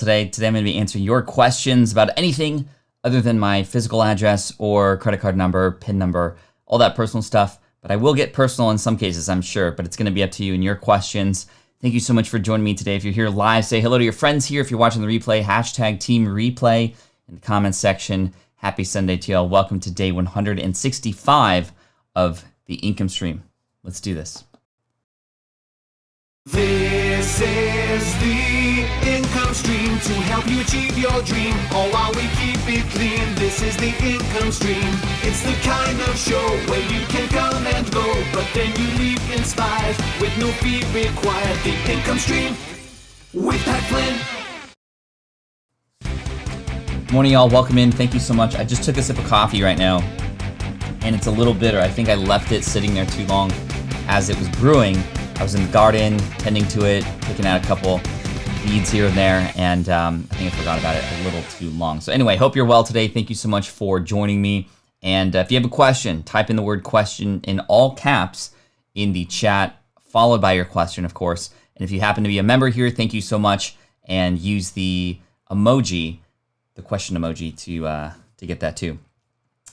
Today I'm going to be answering your questions about anything other than my physical address or credit card number, PIN number, all that personal stuff. But I will get personal in some cases, I'm sure, but it's going to be up to you and your questions. Thank you so much for joining me today. If you're here live, say hello to your friends here. If you're watching the replay, hashtag Team Replay in the comments section. Happy Sunday to y'all. Welcome to day 165 of the income stream. Let's do this. This is the income stream to help you achieve your dream, all while we keep it clean. This is the income stream. It's the kind of show where you can come and go, but then you leave inspired with no fee required. The income stream with Pat Flynn. Morning, y'all. Welcome in. Thank you so much. I just took a sip of coffee right now, and it's a little bitter. I think I left it sitting there too long as it was brewing. I was in the garden, tending to it, picking out a couple weeds here and there, and I think I forgot about it a little too long. So anyway, hope you're well today. Thank you so much for joining me. And if you have a question, type in the word question in all caps in the chat, followed by your question, of course. And if you happen to be a member here, thank you so much. And use the emoji, the question emoji, to get that too.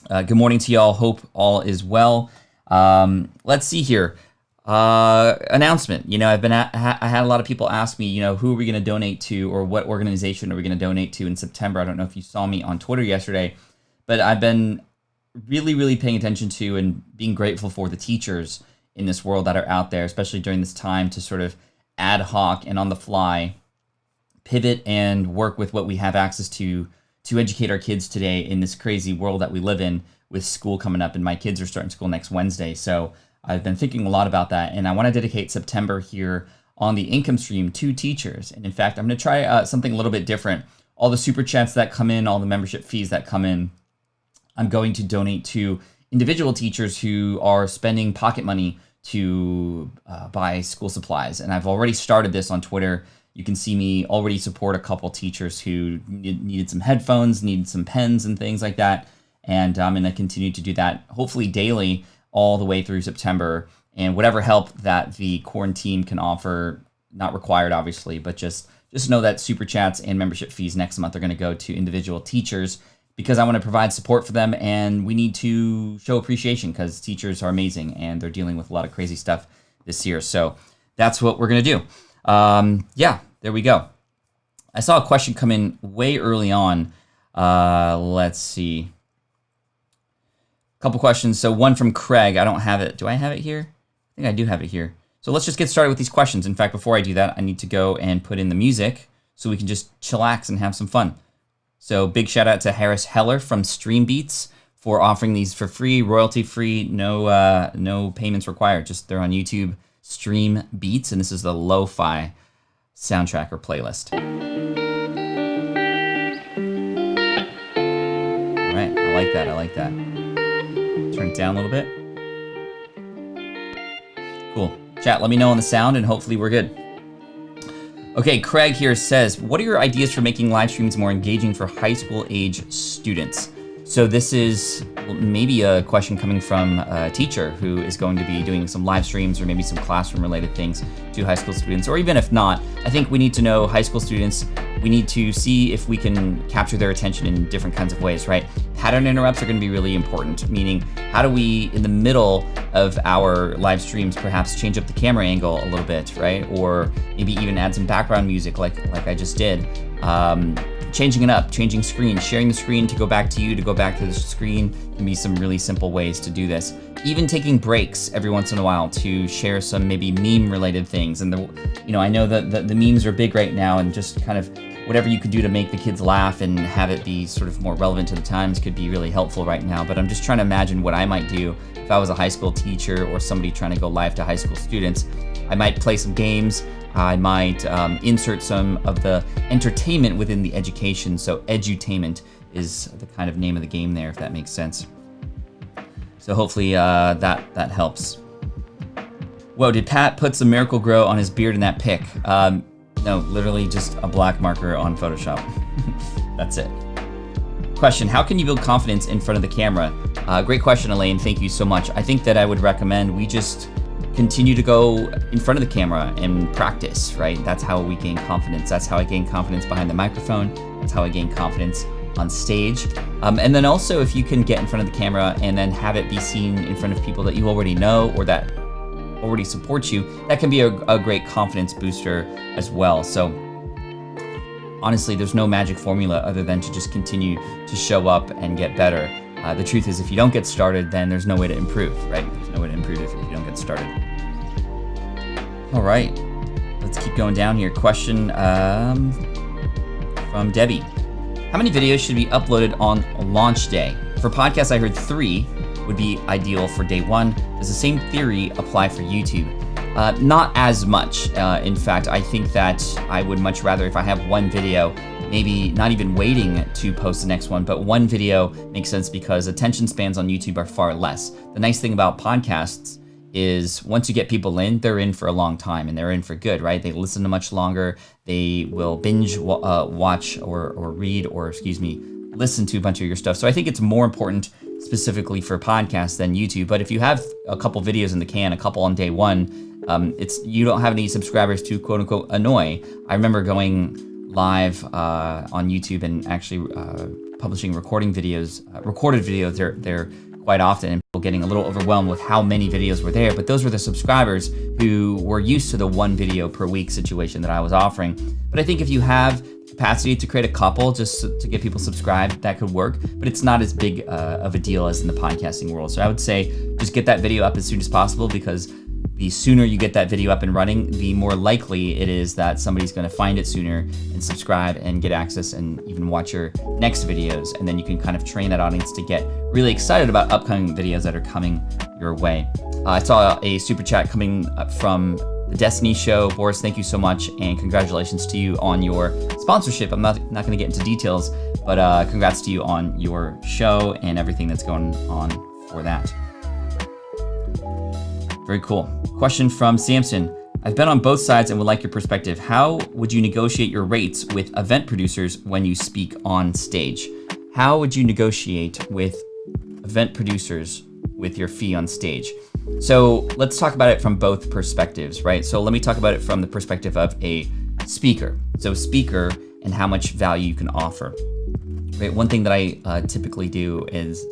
Good morning to y'all. Hope all is well. Let's see here. Announcement. I had a lot of people ask me, who are we going to donate to, or what organization are we going to donate to in September? I don't know if you saw me on Twitter yesterday, but I've been really, really paying attention to and being grateful for the teachers in this world that are out there, especially during this time, to sort of ad hoc and on the fly pivot and work with what we have access to educate our kids today in this crazy world that we live in, with school coming up, and my kids are starting school next Wednesday. So I've been thinking a lot about that, and I want to dedicate September here on the income stream to teachers. And in fact, I'm going to try something a little bit different. All the super chats that come in, all the membership fees that come in, I'm going to donate to individual teachers who are spending pocket money to buy school supplies. And I've already started this on Twitter. You can see me already support a couple teachers who needed some headphones, needed some pens and things like that. And I'm going to continue to do that, hopefully daily, all the way through September, and whatever help that the Quaranteam can offer, not required obviously, but just know that super chats and membership fees next month are going to go to individual teachers, because I want to provide support for them, and we need to show appreciation because teachers are amazing and they're dealing with a lot of crazy stuff this year. So that's what we're going to do. Yeah, there we go. I saw a question come in way early on. Let's see. Couple questions. So one from Craig. I don't have it. Do I have it here? I think I do have it here. So let's just get started with these questions. In fact, before I do that, I need to go and put in the music so we can just chillax and have some fun. So big shout out to Harris Heller from Stream Beats for offering these for free, royalty free, no payments required. Just they're on YouTube, Stream Beats, and this is the lo-fi soundtrack or playlist. All right, I like that. I like that. Turn it down a little bit. Cool. Chat, let me know on the sound, and hopefully we're good. Okay, Craig here says, what are your ideas for making live streams more engaging for high school age students? So this is maybe a question coming from a teacher who is going to be doing some live streams or maybe some classroom related things to high school students. Or even if not, I think we need to know high school students. We need to see if we can capture their attention in different kinds of ways, right? Pattern interrupts are going to be really important, meaning how do we, in the middle of our live streams, perhaps change up the camera angle a little bit, right? Or maybe even add some background music like I just did. Changing it up, changing screen, sharing the screen to go back to you, to go back to the screen can be some really simple ways to do this. Even taking breaks every once in a while to share some maybe meme related things. And I know that the memes are big right now, and just kind of whatever you could do to make the kids laugh and have it be sort of more relevant to the times could be really helpful right now. But I'm just trying to imagine what I might do if I was a high school teacher or somebody trying to go live to high school students. I might play some games. I might insert some of the entertainment within the education. So edutainment is the kind of name of the game there, if that makes sense. So hopefully that helps. Whoa, did Pat put some Miracle Grow on his beard in that pic? No, literally just a black marker on Photoshop. That's it. Question, how can you build confidence in front of the camera? Great question, Elaine. Thank you so much. I think that I would recommend we just continue to go in front of the camera and practice, right? That's how we gain confidence. That's how I gain confidence behind the microphone. That's how I gain confidence on stage. And then also, if you can get in front of the camera and then have it be seen in front of people that you already know or that already support you, that can be a great confidence booster as well. So honestly, there's no magic formula other than to just continue to show up and get better. The truth is, if you don't get started, then there's no way to improve, right? There's no way to improve if you don't get started. All right, let's keep going down here. Question from Debbie. How many videos should be uploaded on launch day? For podcasts, I heard 3 would be ideal for day 1. Does the same theory apply for YouTube? Not as much. In fact, I think that I would much rather, if I have one video, maybe not even waiting to post the next one, but one video makes sense because attention spans on YouTube are far less. The nice thing about podcasts is once you get people in, they're in for a long time and they're in for good, right? They listen to much longer. They will binge watch or read or, listen to a bunch of your stuff. So I think it's more important specifically for podcasts than YouTube. But if you have a couple videos in the can, a couple on day 1, you don't have any subscribers to quote unquote annoy. I remember going live on YouTube and actually publishing recorded videos. They're quite often, and people getting a little overwhelmed with how many videos were there. But those were the subscribers who were used to the 1 video per week situation that I was offering. But I think if you have capacity to create a couple just to get people subscribed, that could work. But it's not as big of a deal as in the podcasting world. So I would say just get that video up as soon as possible, because the sooner you get that video up and running, the more likely it is that somebody's going to find it sooner and subscribe and get access and even watch your next videos. And then you can kind of train that audience to get really excited about upcoming videos that are coming your way. I saw a super chat coming up from the Destiny Show. Boris, thank you so much, and congratulations to you on your sponsorship. I'm not going to get into details, but congrats to you on your show and everything that's going on for that. Very cool. Question from Samson. I've been on both sides and would like your perspective. How would you negotiate your rates with event producers when you speak on stage? How would you negotiate with event producers with your fee on stage? So let's talk about it from both perspectives, right? So let me talk about it from the perspective of a speaker. So speaker and how much value you can offer. Right? One thing that I typically do is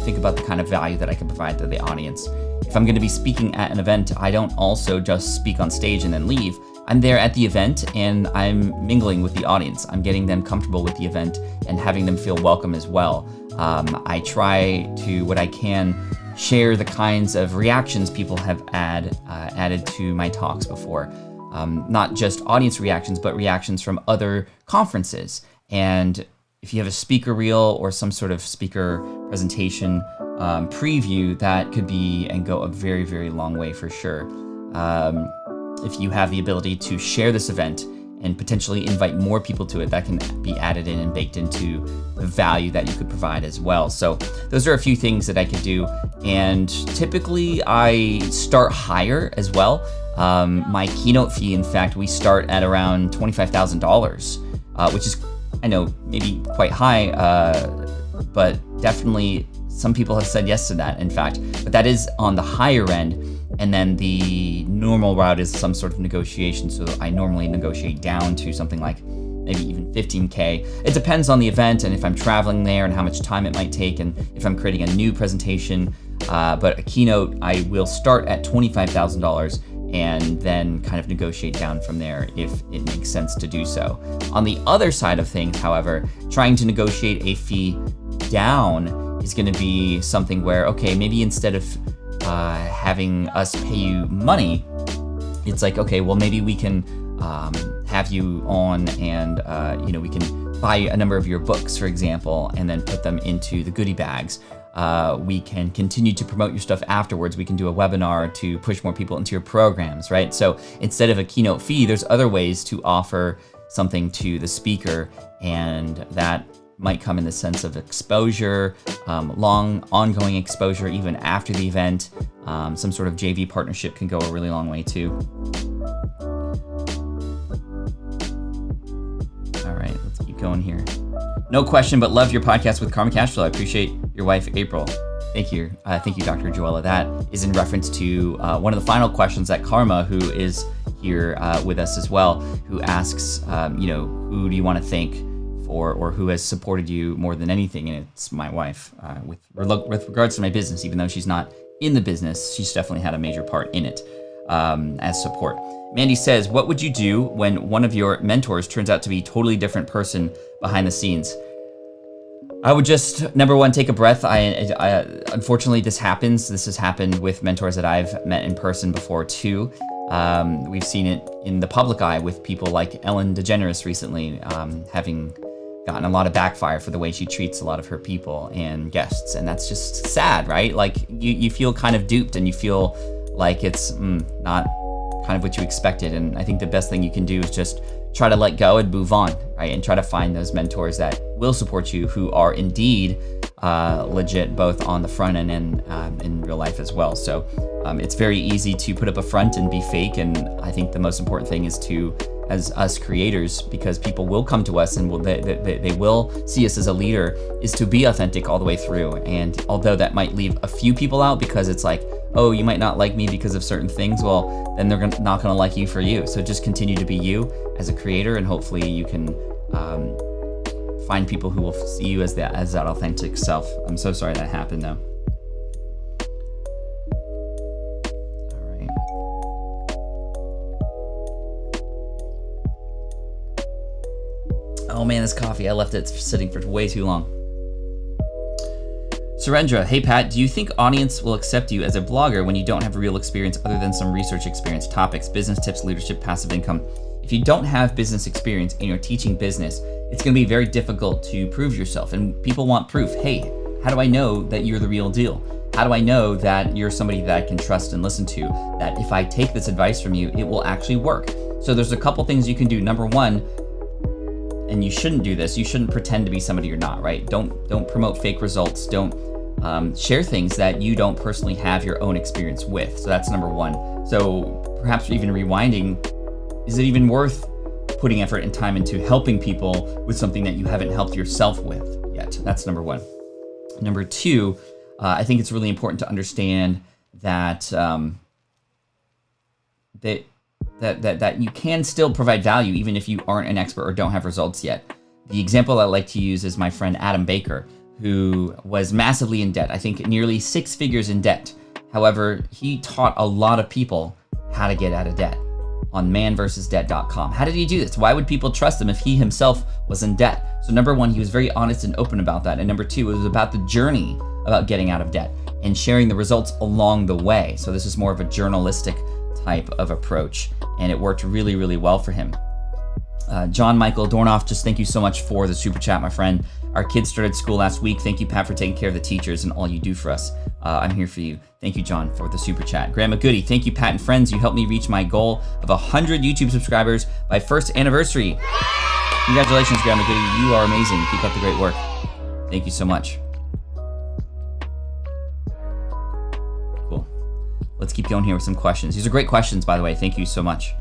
think about the kind of value that I can provide to the audience. If I'm going to be speaking at an event, I don't also just speak on stage and then leave. I'm there at the event and I'm mingling with the audience. I'm getting them comfortable with the event and having them feel welcome as well. I try to, what I can, share the kinds of reactions people have added to my talks before. Not just audience reactions, but reactions from other conferences. And if you have a speaker reel or some sort of speaker presentation preview, that could be and go a very, very long way for sure. If you have the ability to share this event and potentially invite more people to it, that can be added in and baked into the value that you could provide as well. So those are a few things that I could do. And typically I start higher as well. My keynote fee, in fact, we start at around $25,000, which is, I know, maybe quite high, but definitely some people have said yes to that, in fact. But that is on the higher end. And then the normal route is some sort of negotiation. So I normally negotiate down to something like maybe even 15K. It depends on the event and if I'm traveling there and how much time it might take and if I'm creating a new presentation. But a keynote, I will start at $25,000 and then kind of negotiate down from there if it makes sense to do so. On the other side of things, however, trying to negotiate a fee down is going to be something where, okay, maybe instead of having us pay you money, it's like, okay, well, maybe we can have you on and we can buy a number of your books, for example, and then put them into the goodie bags. We can continue to promote your stuff afterwards. We can do a webinar to push more people into your programs, right? So instead of a keynote fee, there's other ways to offer something to the speaker, and that might come in the sense of exposure, long ongoing exposure even after the event. Some sort of JV partnership can go a really long way too. All right, let's keep going here. No question, but love your podcast with Karma Cashflow. I appreciate your wife, April. Thank you, Dr. Joella. That is in reference to one of the final questions that Karma, who is here with us as well, who asks, who do you want to thank for, or who has supported you more than anything? And it's my wife. With regards to my business, even though she's not in the business, she's definitely had a major part in it as support. Mandy says, what would you do when one of your mentors turns out to be a totally different person behind the scenes? I would just, number one, take a breath. I unfortunately, this happens. This has happened with mentors that I've met in person before too. We've seen it in the public eye with people like Ellen DeGeneres recently, having gotten a lot of backfire for the way she treats a lot of her people and guests. And that's just sad, right? Like you feel kind of duped, and you feel like it's not kind of what you expected. And I think the best thing you can do is just try to let go and move on, right? And try to find those mentors that will support you, who are indeed legit, both on the front end and in real life as well. So it's very easy to put up a front and be fake. And I think the most important thing is to, as us creators, because people will come to us and they will see us as a leader, is to be authentic all the way through. And although that might leave a few people out because it's like, oh, you might not like me because of certain things, well, then they're not going to like you for you. So just continue to be you as a creator, and hopefully you can find people who will see you as that authentic self. I'm so sorry that happened, though. All right. Oh man, this coffee, I left it sitting for way too long. Surendra, hey Pat, do you think audience will accept you as a blogger when you don't have real experience other than some research experience, topics, business tips, leadership, passive income? If you don't have business experience and you're teaching business, it's going to be very difficult to prove yourself. And people want proof. Hey, how do I know that you're the real deal? How do I know that you're somebody that I can trust and listen to? That if I take this advice from you, it will actually work. So there's a couple things you can do. Number one, and you shouldn't do this, you shouldn't pretend to be somebody you're not, right? Don't promote fake results. Don't share things that you don't personally have your own experience with. So that's number one. So perhaps even rewinding, is it even worth putting effort and time into helping people with something that you haven't helped yourself with yet? That's number one. Number two, I think it's really important to understand that that you can still provide value even if you aren't an expert or don't have results yet. The example I like to use is my friend Adam Baker, who was massively in debt. I think nearly 6 figures in debt. However, he taught a lot of people how to get out of debt on manversusdebt.com. How did he do this? Why would people trust him if he himself was in debt? So number one, he was very honest and open about that. And number two, it was about the journey about getting out of debt and sharing the results along the way. So this is more of a journalistic type of approach, and it worked really, really well for him. John Michael Dornoff, just thank you so much for the super chat, my friend. Our kids started school last week. Thank you, Pat, for taking care of the teachers and all you do for us. I'm here for you. Thank you, John, for the super chat. Grandma Goody, thank you, Pat and friends. You helped me reach my goal of 100 YouTube subscribers by first anniversary. Congratulations, Grandma Goody. You are amazing. Keep up the great work. Thank you so much. Cool. Let's keep going here with some questions. These are great questions, by the way. Thank you so much.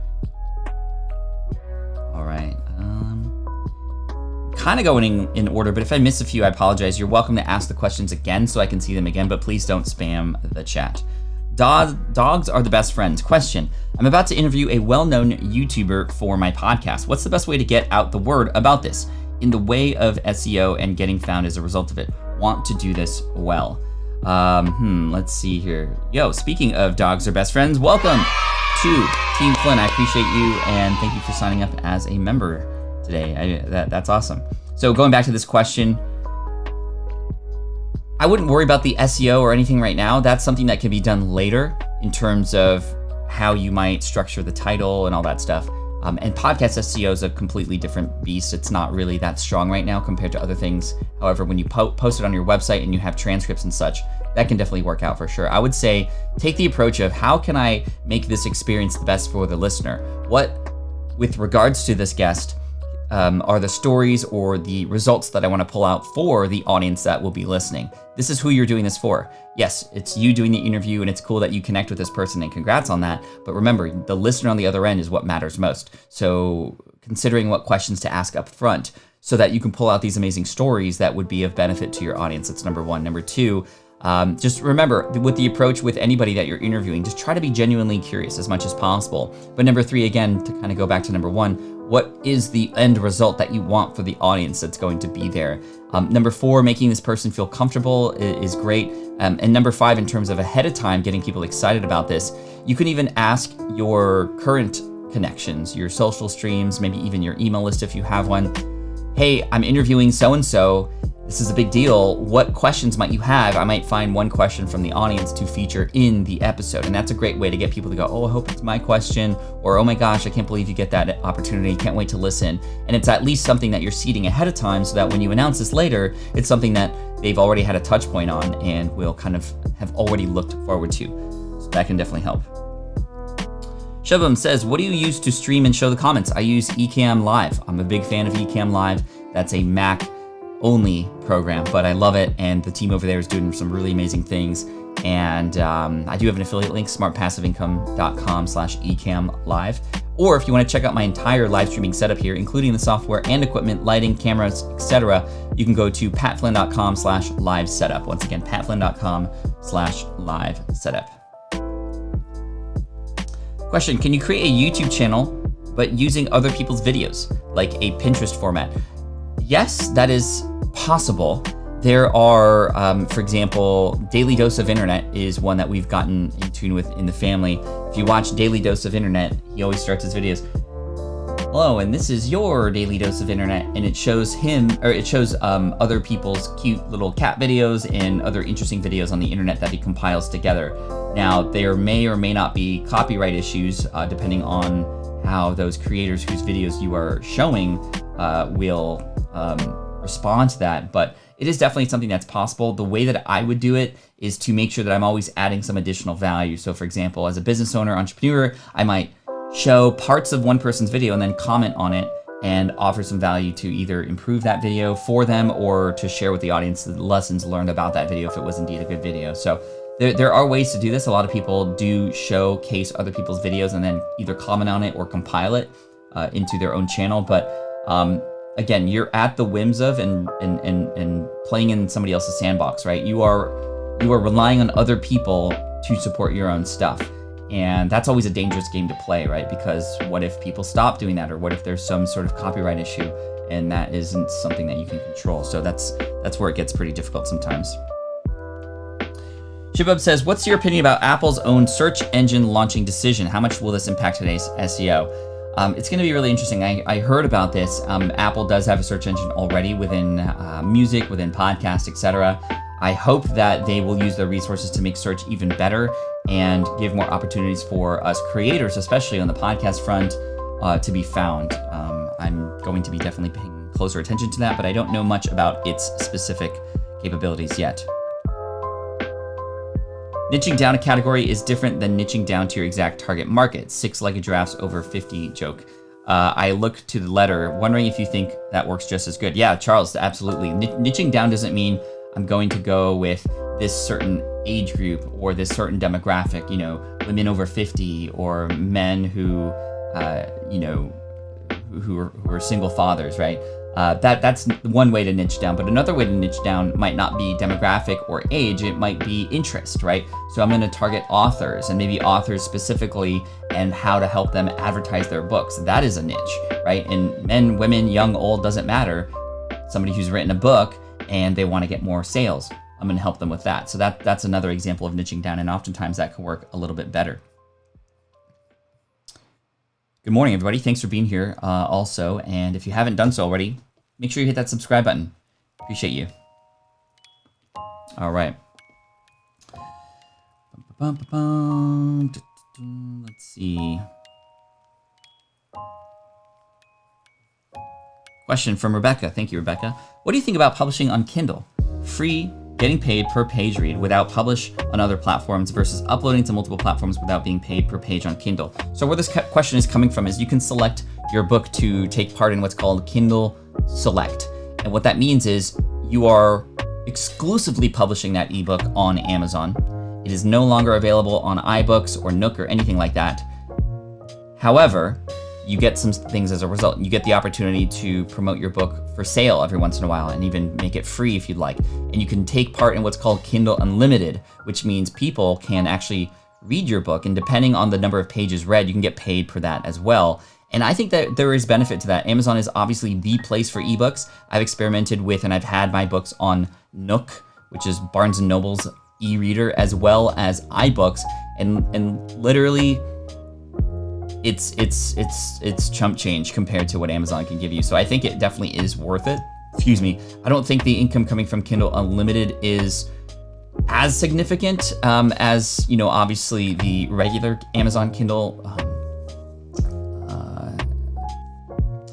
All right. Kind of going in order, but if I miss a few, I apologize. You're welcome to ask the questions again so I can see them again, but please don't spam the chat. Dogs are the best friends. Question: I'm about to interview a well-known YouTuber for my podcast. What's the best way to get out the word about this in the way of SEO and getting found as a result of it? Want to do this well. Let's see here. Yo, speaking of dogs are best friends, welcome to Team Flynn. I appreciate you, and thank you for signing up as a member today. That's awesome. So going back to this question, I wouldn't worry about the SEO or anything right now. That's something that can be done later in terms of how you might structure the title and all that stuff. And podcast SEO is a completely different beast. It's not really that strong right now compared to other things. However, when you post it on your website and you have transcripts and such, that can definitely work out for sure. I would say take the approach of how can I make this experience the best for the listener? What, with regards to this guest, are the stories or the results that I want to pull out for the audience that will be listening? This is who you're doing this for. Yes, it's you doing the interview, and it's cool that you connect with this person, and congrats on that. But remember, the listener on the other end is what matters most. So considering what questions to ask up front so that you can pull out these amazing stories that would be of benefit to your audience. That's number one. Number two, Just remember, with the approach with anybody that you're interviewing, just try to be genuinely curious as much as possible. But number 3, again, to kind of go back to number 1, what is the end result that you want for the audience that's going to be there? Number 4, making this person feel comfortable is great. And number 5, in terms of ahead of time, getting people excited about this, you can even ask your current connections, your social streams, maybe even your email list if you have one. Hey, I'm interviewing so-and-so. This is a big deal. What questions might you have? I might find one question from the audience to feature in the episode. And that's a great way to get people to go, oh, I hope it's my question. Or, oh my gosh, I can't believe you get that opportunity. Can't wait to listen. And it's at least something that you're seeding ahead of time so that when you announce this later, it's something that they've already had a touch point on and will kind of have already looked forward to. So that can definitely help. Shubham says, what do you use to stream and show the comments? I use Ecamm Live. I'm a big fan of Ecamm Live. That's a Mac only program, but I love it, and the team over there is doing some really amazing things. And I do have an affiliate link, smartpassiveincome.com/ecamm-live. Or if you want to check out my entire live streaming setup here, including the software and equipment, lighting, cameras, etc., you can go to patflynn.com/live setup. Once again, patflynn.com/live setup. Question, can you create a YouTube channel but using other people's videos, like a Pinterest format? Yes, that is possible. There are, for example, Daily Dose of Internet is one that we've gotten in tune with in the family. If you watch Daily Dose of Internet, he always starts his videos, hello, and this is your Daily Dose of Internet, and it shows other people's cute little cat videos and other interesting videos on the internet that he compiles together. Now, there may or may not be copyright issues depending on how those creators whose videos you are showing will respond to that, but it is definitely something that's possible. The way that I would do it is to make sure that I'm always adding some additional value. So for example, as a business owner, entrepreneur, I might show parts of one person's video and then comment on it and offer some value to either improve that video for them or to share with the audience the lessons learned about that video if it was indeed a good video. So there are ways to do this. A lot of people do showcase other people's videos and then either comment on it or compile it into their own channel. But again, you're at the whims of and playing in somebody else's sandbox, right? You are relying on other people to support your own stuff. And that's always a dangerous game to play, right? Because what if people stop doing that? Or what if there's some sort of copyright issue and that isn't something that you can control? So that's where it gets pretty difficult sometimes. Shibub says, what's your opinion about Apple's own search engine launching decision? How much will this impact today's SEO? It's going to be really interesting. I heard about this. Apple does have a search engine already within music, within podcasts, etc. I hope that they will use their resources to make search even better and give more opportunities for us creators, especially on the podcast front, to be found. I'm going to be definitely paying closer attention to that, but I don't know much about its specific capabilities yet. Niching down a category is different than niching down to your exact target market. 6-legged giraffes over 50 joke. I look to the letter, wondering if you think that works just as good. Yeah, Charles, absolutely. Niching down doesn't mean I'm going to go with this certain age group or this certain demographic, women over 50 or men who are single fathers, right? That's one way to niche down, but another way to niche down might not be demographic or age, it might be interest, right? So I'm gonna target authors and maybe authors specifically and how to help them advertise their books. That is a niche, right? And men, women, young, old, doesn't matter. Somebody who's written a book and they wanna get more sales, I'm gonna help them with that. So that's another example of niching down, and oftentimes that can work a little bit better. Good morning, everybody. Thanks for being here also. And if you haven't done so already, make sure you hit that subscribe button. Appreciate you. All right. Let's see. Question from Rebecca. Thank you, Rebecca. What do you think about publishing on Kindle? Free, getting paid per page read without publish on other platforms versus uploading to multiple platforms without being paid per page on Kindle. So where this question is coming from is you can select your book to take part in what's called Kindle Select. And what that means is you are exclusively publishing that ebook on Amazon. It is no longer available on iBooks or Nook or anything like that. However, you get some things as a result. You get the opportunity to promote your book for sale every once in a while and even make it free if you'd like. And you can take part in what's called Kindle Unlimited, which means people can actually read your book, and depending on the number of pages read, you can get paid for that as well. And I think that there is benefit to that. Amazon is obviously the place for ebooks. I've experimented with, and I've had my books on Nook, which is Barnes & Noble's e-reader, as well as iBooks, and literally it's chump change compared to what Amazon can give you. So I think it definitely is worth it. Excuse me. I don't think the income coming from Kindle Unlimited is as significant as, obviously the regular Amazon Kindle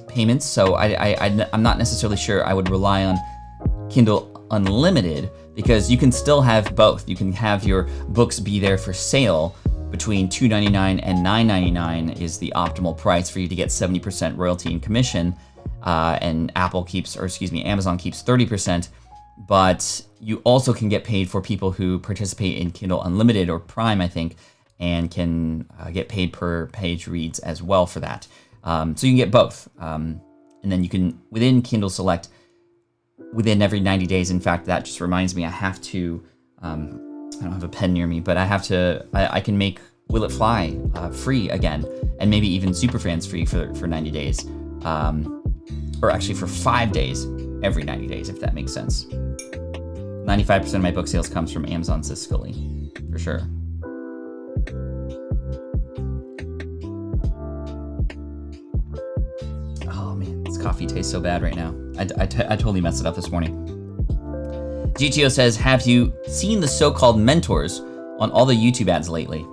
payments. So I'm not necessarily sure I would rely on Kindle Unlimited, because you can still have both. You can have your books be there for sale between $2.99 and $9.99 is the optimal price for you to get 70% royalty and commission, and Amazon keeps 30%. But you also can get paid for people who participate in Kindle Unlimited or Prime, I think, and can get paid per page reads as well for that. So you can get both. And then you can, within Kindle Select, within every 90 days, in fact, that just reminds me, I have to, I don't have a pen near me, but I can make Will It Fly free again, and maybe even Superfans free for 90 days. Or actually for 5 days, every 90 days, if that makes sense. 95% of my book sales comes from Amazon, says Scully, for sure. Oh man, this coffee tastes so bad right now. I totally messed it up this morning. GTO says, have you seen the so-called mentors on all the YouTube ads lately?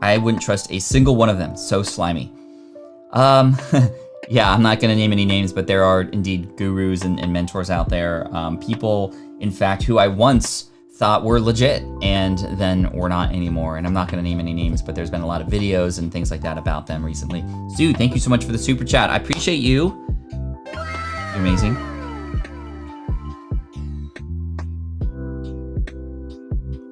I wouldn't trust a single one of them. So slimy. Yeah, I'm not going to name any names, but there are indeed gurus and mentors out there. People, in fact, who I once thought were legit and then were not anymore. And I'm not going to name any names, but there's been a lot of videos and things like that about them recently. Stu, thank you so much for the super chat. I appreciate you. You're amazing.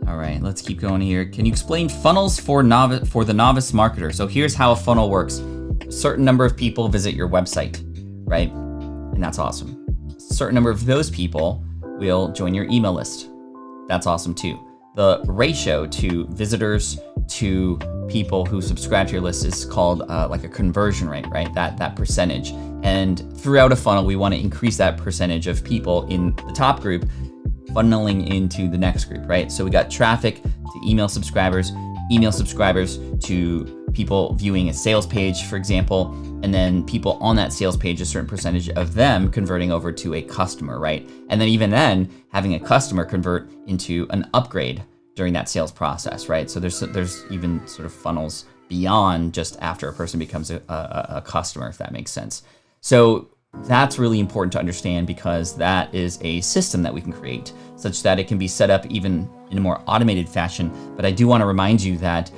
All right, let's keep going here. Can you explain funnels for the novice marketer? So here's how a funnel works. A certain number of people visit your website, right? And that's awesome. A certain number of those people will join your email list. That's awesome too. The ratio to visitors to people who subscribe to your list is called like a conversion rate, right? That percentage. And throughout a funnel, we want to increase that percentage of people in the top group funneling into the next group, right? So we got traffic to email subscribers to people viewing a sales page, for example, and then people on that sales page, a certain percentage of them converting over to a customer, right? And then even then, having a customer convert into an upgrade during that sales process, right? So there's even sort of funnels beyond just after a person becomes a customer, if that makes sense. So that's really important to understand, because that is a system that we can create such that it can be set up even in a more automated fashion. But I do want to remind you that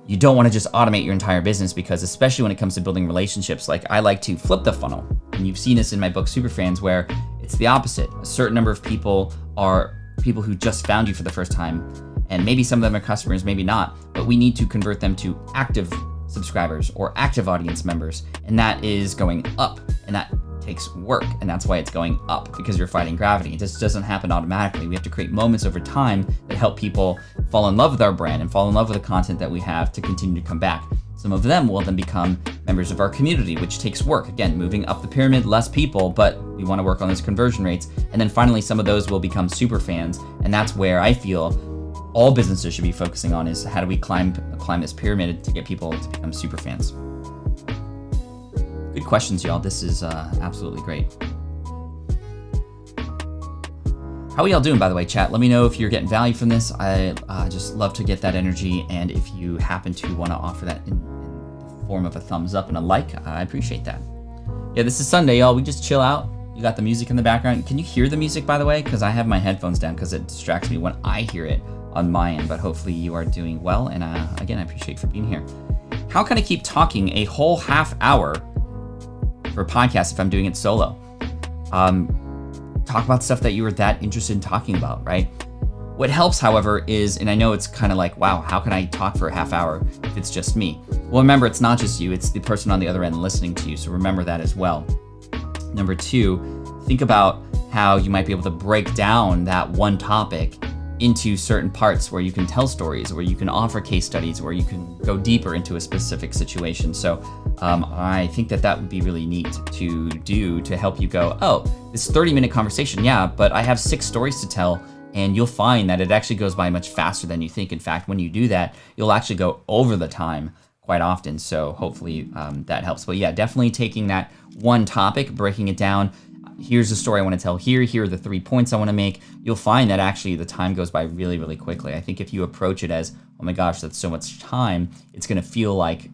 you don't want to just automate your entire business, because especially when it comes to building relationships, like I like to flip the funnel. And you've seen this in my book, Superfans, where it's the opposite. A certain number of people are people who just found you for the first time. And maybe some of them are customers, maybe not, but we need to convert them to active subscribers or active audience members. And that is going up, and that takes work. And that's why it's going up, because you're fighting gravity. It just doesn't happen automatically. We have to create moments over time that help people fall in love with our brand and fall in love with the content that we have to continue to come back. Some of them will then become members of our community, which takes work. Again, moving up the pyramid, less people, but we want to work on those conversion rates. And then finally, some of those will become super fans. And that's where I feel all businesses should be focusing on, is how do we climb this pyramid to get people to become super fans. Good questions, y'all. This is absolutely great. How are y'all doing, by the way, chat? Let me know if you're getting value from this. I just love to get that energy, and if you happen to want to offer that in the form of a thumbs up and a like, I appreciate that. Yeah, this is Sunday, y'all. We just chill out. You got the music in the background. Can you hear the music, by the way? Because I have my headphones down because it distracts me when I hear it on my end, but hopefully you are doing well. And again, I appreciate you for being here. How can I keep talking a whole half hour for a podcast if I'm doing it solo? Talk about stuff that you were that interested in talking about, right? What helps, however, is, and I know it's kind of like, wow, how can I talk for a half hour if it's just me? Well, remember, it's not just you, it's the person on the other end listening to you, so remember that as well. Number 2, think about how you might be able to break down that one topic into certain parts where you can tell stories, where you can offer case studies, where you can go deeper into a specific situation. So I think that would be really neat to do to help you go, oh, this 30-minute conversation, yeah, but I have 6 stories to tell, and you'll find that it actually goes by much faster than you think. In fact, when you do that, you'll actually go over the time quite often. So hopefully that helps. But yeah, definitely taking that one topic, breaking it down. Here's the story I want to tell here are the 3 points I want to make. You'll find that actually the time goes by really, really quickly. I think if you approach it as, oh my gosh, that's so much time, it's going to feel like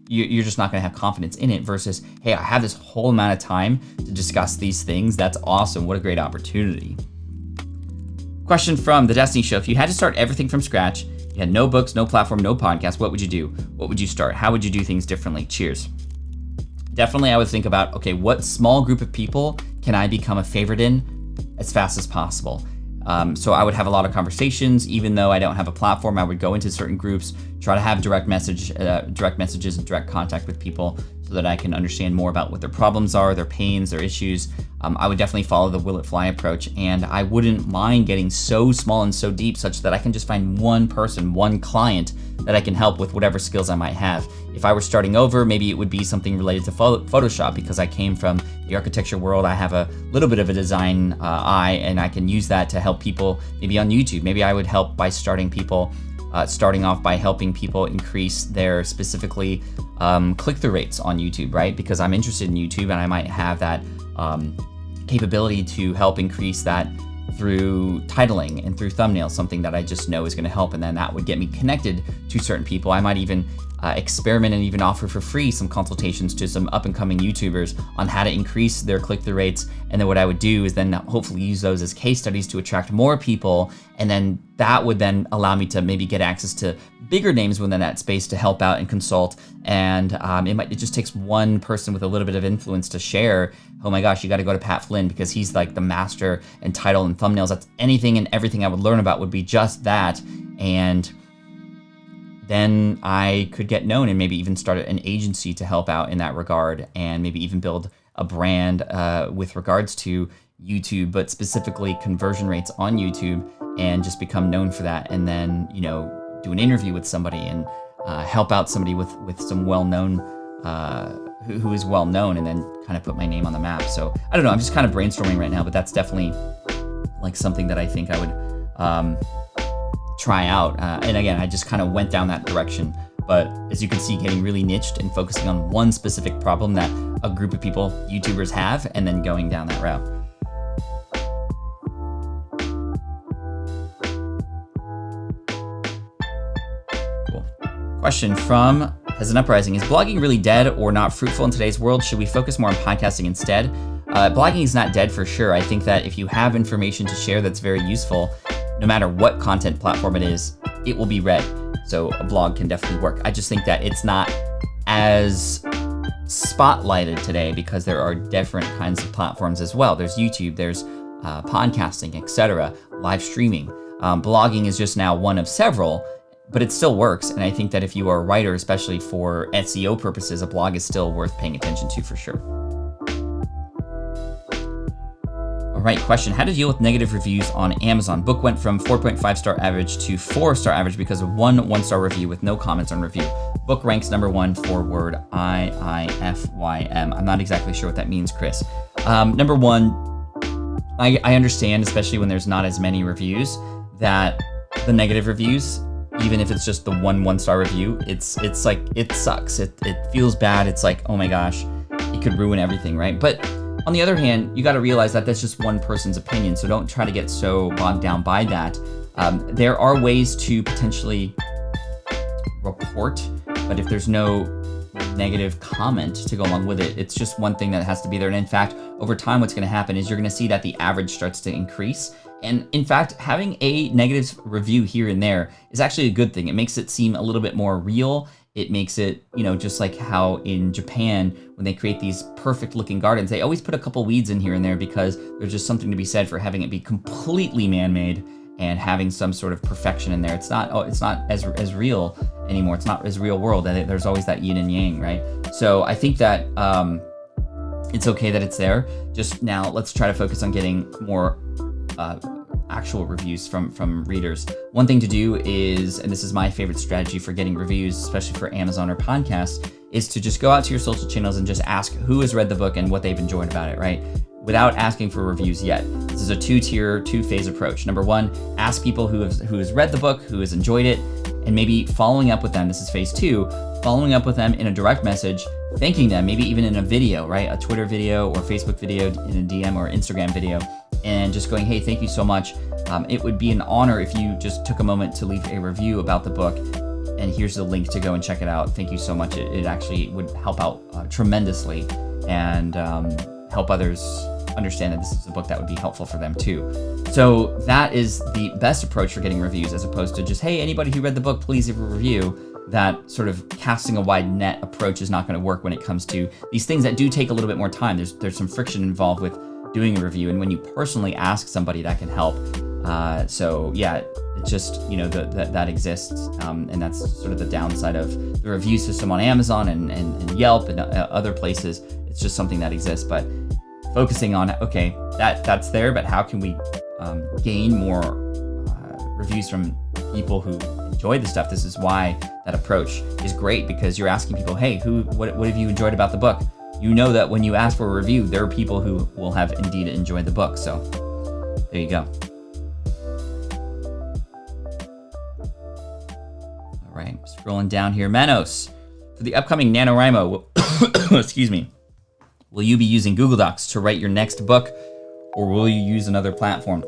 you're just not going to have confidence in it versus, hey, I have this whole amount of time to discuss these things. That's awesome. What a great opportunity. Question from The Destiny Show. If you had to start everything from scratch, you had no books, no platform, no podcast, what would you do? What would you start? How would you do things differently? Cheers. Definitely, I would think about, okay, what small group of people can I become a favorite in as fast as possible? So I would have a lot of conversations, even though I don't have a platform. I would go into certain groups, try to have direct messages and direct contact with people so that I can understand more about what their problems are, their pains, their issues. I would definitely follow the will it fly approach, and I wouldn't mind getting so small and so deep such that I can just find one person, one client that I can help with whatever skills I might have. If I were starting over, maybe it would be something related to Photoshop, because I came from the architecture world. I have a little bit of a design eye, and I can use that to help people maybe on YouTube. Maybe I would help by starting off by helping people increase their specifically click-through rates on YouTube, right? Because I'm interested in YouTube, and I might have that capability to help increase that through titling and through thumbnails, something that I just know is going to help, and then that would get me connected to certain people. I might even experiment and even offer for free some consultations to some up-and-coming YouTubers on how to increase their click-through rates. And then what I would do is then hopefully use those as case studies to attract more people, and then that would then allow me to maybe get access to bigger names within that space to help out and consult. And it just takes one person with a little bit of influence to share, oh my gosh, you got to go to Pat Flynn because he's like the master in title and thumbnails. That's anything and everything I would learn about would be just that. And then I could get known and maybe even start an agency to help out in that regard, and maybe even build a brand with regards to YouTube, but specifically conversion rates on YouTube, and just become known for that. And then, do an interview with somebody and help out somebody with some well-known, who is well-known, and then kind of put my name on the map. So I don't know, I'm just kind of brainstorming right now, but that's definitely like something that I think I would try out. And again, I just kind of went down that direction. But as you can see, getting really niched and focusing on one specific problem that a group of people, YouTubers, have, and then going down that route. Cool. Question from Peasant Uprising. Is blogging really dead or not fruitful in today's world? Should we focus more on podcasting instead? Blogging is not dead for sure. I think that if you have information to share that's very useful, no matter what content platform it is, it will be read. So a blog can definitely work. I just think that it's not as spotlighted today because there are different kinds of platforms as well. There's YouTube, there's podcasting, etc., live streaming. Blogging is just now one of several, but it still works. And I think that if you are a writer, especially for SEO purposes, a blog is still worth paying attention to for sure. All right, question. How to deal with negative reviews on Amazon? Book went from 4.5 star average to 4 star average because of one star review with no comments on review. Book ranks number 1 for word IIFYM. I'm not exactly sure what that means, Chris. Number 1, I understand, especially when there's not as many reviews, that the negative reviews, even if it's just the one star review, it's like, it sucks. It feels bad. It's like, oh my gosh, it could ruin everything, right? But on the other hand, you got to realize that that's just one person's opinion, so don't try to get so bogged down by that. There are ways to potentially report, but if there's no negative comment to go along with it, it's just one thing that has to be there. And in fact, over time, what's going to happen is you're going to see that the average starts to increase. And in fact, having a negative review here and there is actually a good thing. It makes it seem a little bit more real. It makes it, just like how in Japan, when they create these perfect looking gardens, they always put a couple weeds in here and there because there's just something to be said for having it be completely man-made and having some sort of perfection in there. It's not as real anymore. It's not as real world. And there's always that yin and yang, right? So I think that it's okay that it's there. Just now, let's try to focus on getting more actual reviews from readers. One thing to do is, and this is my favorite strategy for getting reviews, especially for Amazon or podcasts, is to just go out to your social channels and just ask who has read the book and what they've enjoyed about it, right? Without asking for reviews yet. This is a two-phase approach. Number one, ask people who has read the book, who has enjoyed it, and maybe following up with them. This is phase two, following up with them in a direct message, thanking them, maybe even in a video, right? A Twitter video or Facebook video in a DM or Instagram video, and just going, hey, thank you so much. It would be an honor if you just took a moment to leave a review about the book, and here's the link to go and check it out. Thank you so much. It actually would help out tremendously, and help others understand that this is a book that would be helpful for them too. So that is the best approach for getting reviews, as opposed to just, hey, anybody who read the book, please leave a review. That sort of casting a wide net approach is not going to work when it comes to these things that do take a little bit more time. There's some friction involved with doing a review, and when you personally ask somebody, that can help. So yeah, it's just, that exists, and that's sort of the downside of the review system on Amazon and Yelp and other places. It's just something that exists, but focusing on, okay, that's there, but how can we gain more reviews from people who enjoy the stuff? This is why that approach is great, because you're asking people, hey, what have you enjoyed about the book? You know that when you ask for a review, there are people who will have indeed enjoyed the book. So there you go. All right, scrolling down here. Manos, for the upcoming NaNoWriMo, excuse me, will you be using Google Docs to write your next book, or will you use another platform?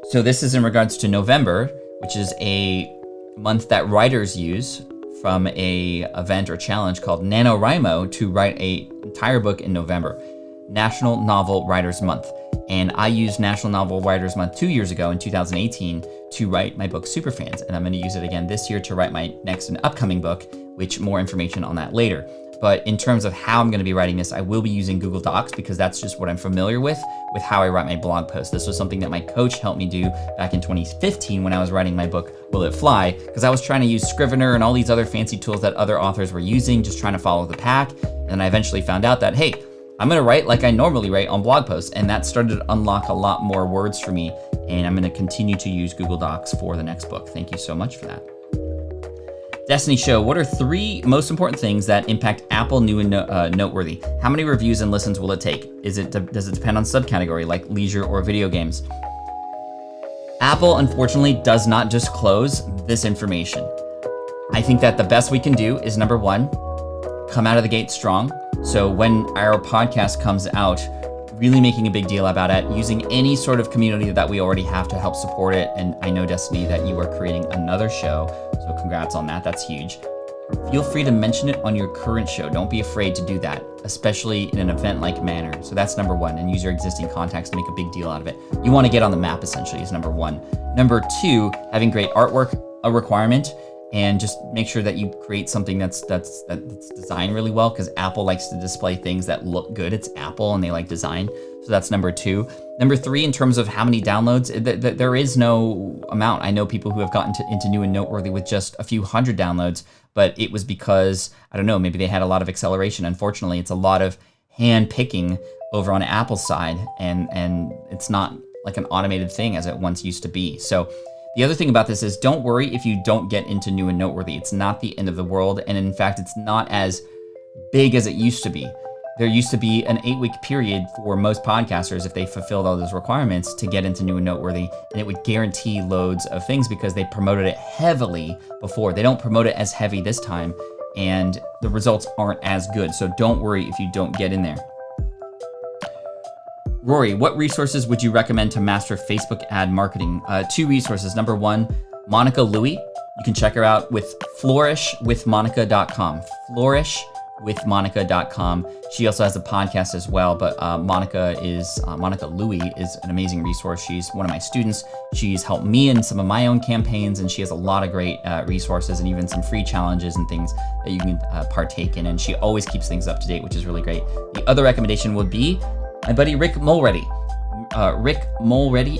So this is in regards to November, which is a month that writers use from a event or challenge called NaNoWriMo to write an entire book in November. National Novel Writers Month. And I used National Novel Writers Month 2 years ago in 2018 to write my book Superfans. And I'm going to use it again this year to write my next and upcoming book, which more information on that later. But in terms of how I'm going to be writing this, I will be using Google Docs, because that's just what I'm familiar with how I write my blog posts. This was something that my coach helped me do back in 2015 when I was writing my book, Will It Fly? Because I was trying to use Scrivener and all these other fancy tools that other authors were using, just trying to follow the pack. And I eventually found out that, hey, I'm going to write like I normally write on blog posts. And that started to unlock a lot more words for me. And I'm going to continue to use Google Docs for the next book. Thank you so much for that. Destiny Show, what are 3 most important things that impact Apple new and noteworthy? How many reviews and listens will it take? Does it depend on subcategory like leisure or video games? Apple, unfortunately, does not disclose this information. I think that the best we can do is, number one, come out of the gate strong. So when our podcast comes out, really making a big deal about it, using any sort of community that we already have to help support it. And I know, Destiny, that you are creating another show, so congrats on that. That's huge. Feel free to mention it on your current show. Don't be afraid to do that, especially in an event-like manner. So that's number one, and use your existing contacts to make a big deal out of it. You want to get on the map, essentially, is number one. Number two, having great artwork, a requirement, and just make sure that you create something that's designed really well, because Apple likes to display things that look good. It's Apple, and they like design. So that's number two. Number three, in terms of how many downloads, there is no amount. I know people who have gotten into new and noteworthy with just a few hundred downloads, but it was because, I don't know, maybe they had a lot of acceleration. Unfortunately, it's a lot of hand picking over on Apple's side, and it's not like an automated thing as it once used to be. So the other thing about this is, don't worry if you don't get into new and noteworthy. It's not the end of the world, and in fact, it's not as big as it used to be. There used to be an 8-week period for most podcasters, if they fulfilled all those requirements, to get into new and noteworthy, and it would guarantee loads of things because they promoted it heavily before. They don't promote it as heavy this time, and the results aren't as good. So don't worry if you don't get in there. Rory, what resources would you recommend to master Facebook ad marketing? 2 resources. Number one, Monica Louie. You can check her out with flourishwithmonica.com. Flourishwithmonica.com. She also has a podcast as well, but Monica Louie is an amazing resource. She's one of my students. She's helped me in some of my own campaigns, and she has a lot of great resources and even some free challenges and things that you can partake in. And she always keeps things up to date, which is really great. The other recommendation would be my buddy Rick Mulready. Rick Mulready,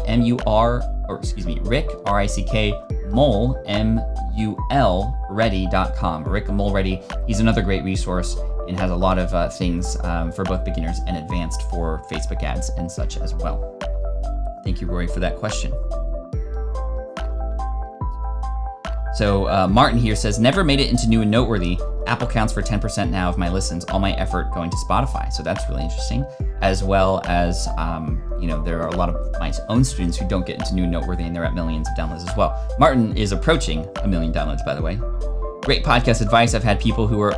Rick, R-I-C-K, Mole, M-U-L, ready.com. Rick Mulready, he's another great resource and has a lot of things for both beginners and advanced for Facebook ads and such as well. Thank you, Rory, for that question. So Martin here says, never made it into new and noteworthy. Apple counts for 10% now of my listens, all my effort going to Spotify. So that's really interesting. As well as, there are a lot of my own students who don't get into new and noteworthy, and they're at millions of downloads as well. Martin is approaching 1 million downloads, by the way. Great podcast advice. I've had people who are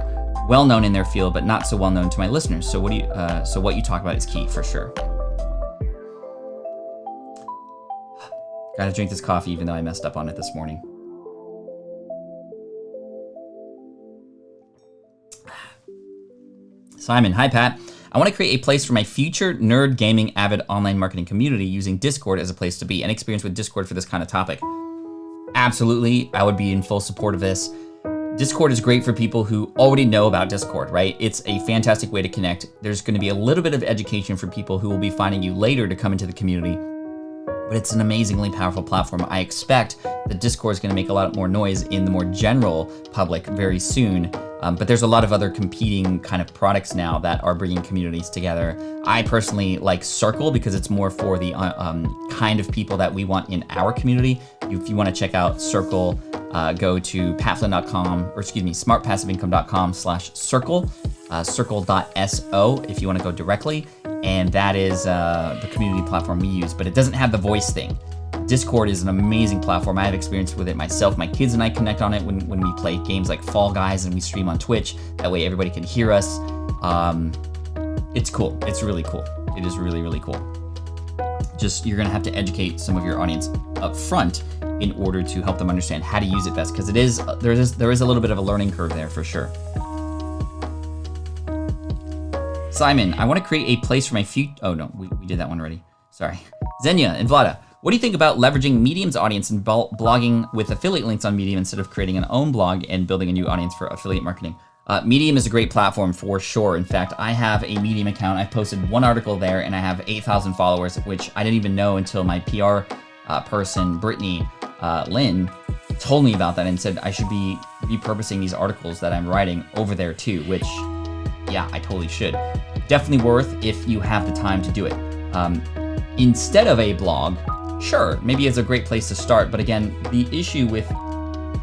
well known in their field, but not so well known to my listeners. So what you talk about is key for sure. Gotta drink this coffee, even though I messed up on it this morning. Simon, hi Pat. I want to create a place for my future nerd gaming avid online marketing community using Discord as a place to be. An experience with Discord for this kind of topic. Absolutely, I would be in full support of this. Discord is great for people who already know about Discord, right? It's a fantastic way to connect. There's going to be a little bit of education for people who will be finding you later to come into the community. But it's an amazingly powerful platform. I expect that Discord is going to make a lot more noise in the more general public very soon. But there's a lot of other competing kind of products now that are bringing communities together. I personally like Circle because it's more for the kind of people that we want in our community. If you want to check out Circle, go to smartpassiveincome.com/circle, circle.so if you want to go directly. And that is the community platform we use, but it doesn't have the voice thing. Discord is an amazing platform. I have experience with it myself. My kids and I connect on it when we play games like Fall Guys and we stream on Twitch. That way everybody can hear us. It's cool. It's really cool. It is really, really cool. Just, you're gonna have to educate some of your audience up front in order to help them understand how to use it best, because there is a little bit of a learning curve there for sure. Simon, I want to create a place for my future. Oh no, we did that one already. Sorry. Xenia and Vlada, what do you think about leveraging Medium's audience and blogging with affiliate links on Medium instead of creating an own blog and building a new audience for affiliate marketing? Medium is a great platform for sure. In fact, I have a Medium account. I've posted one article there and I have 8,000 followers, which I didn't even know until my PR person, Brittany Lynn, told me about that and said I should be repurposing these articles that I'm writing over there too, which, yeah, I totally should. Definitely worth if you have the time to do it. Instead of a blog, sure, maybe it's a great place to start, but again, the issue with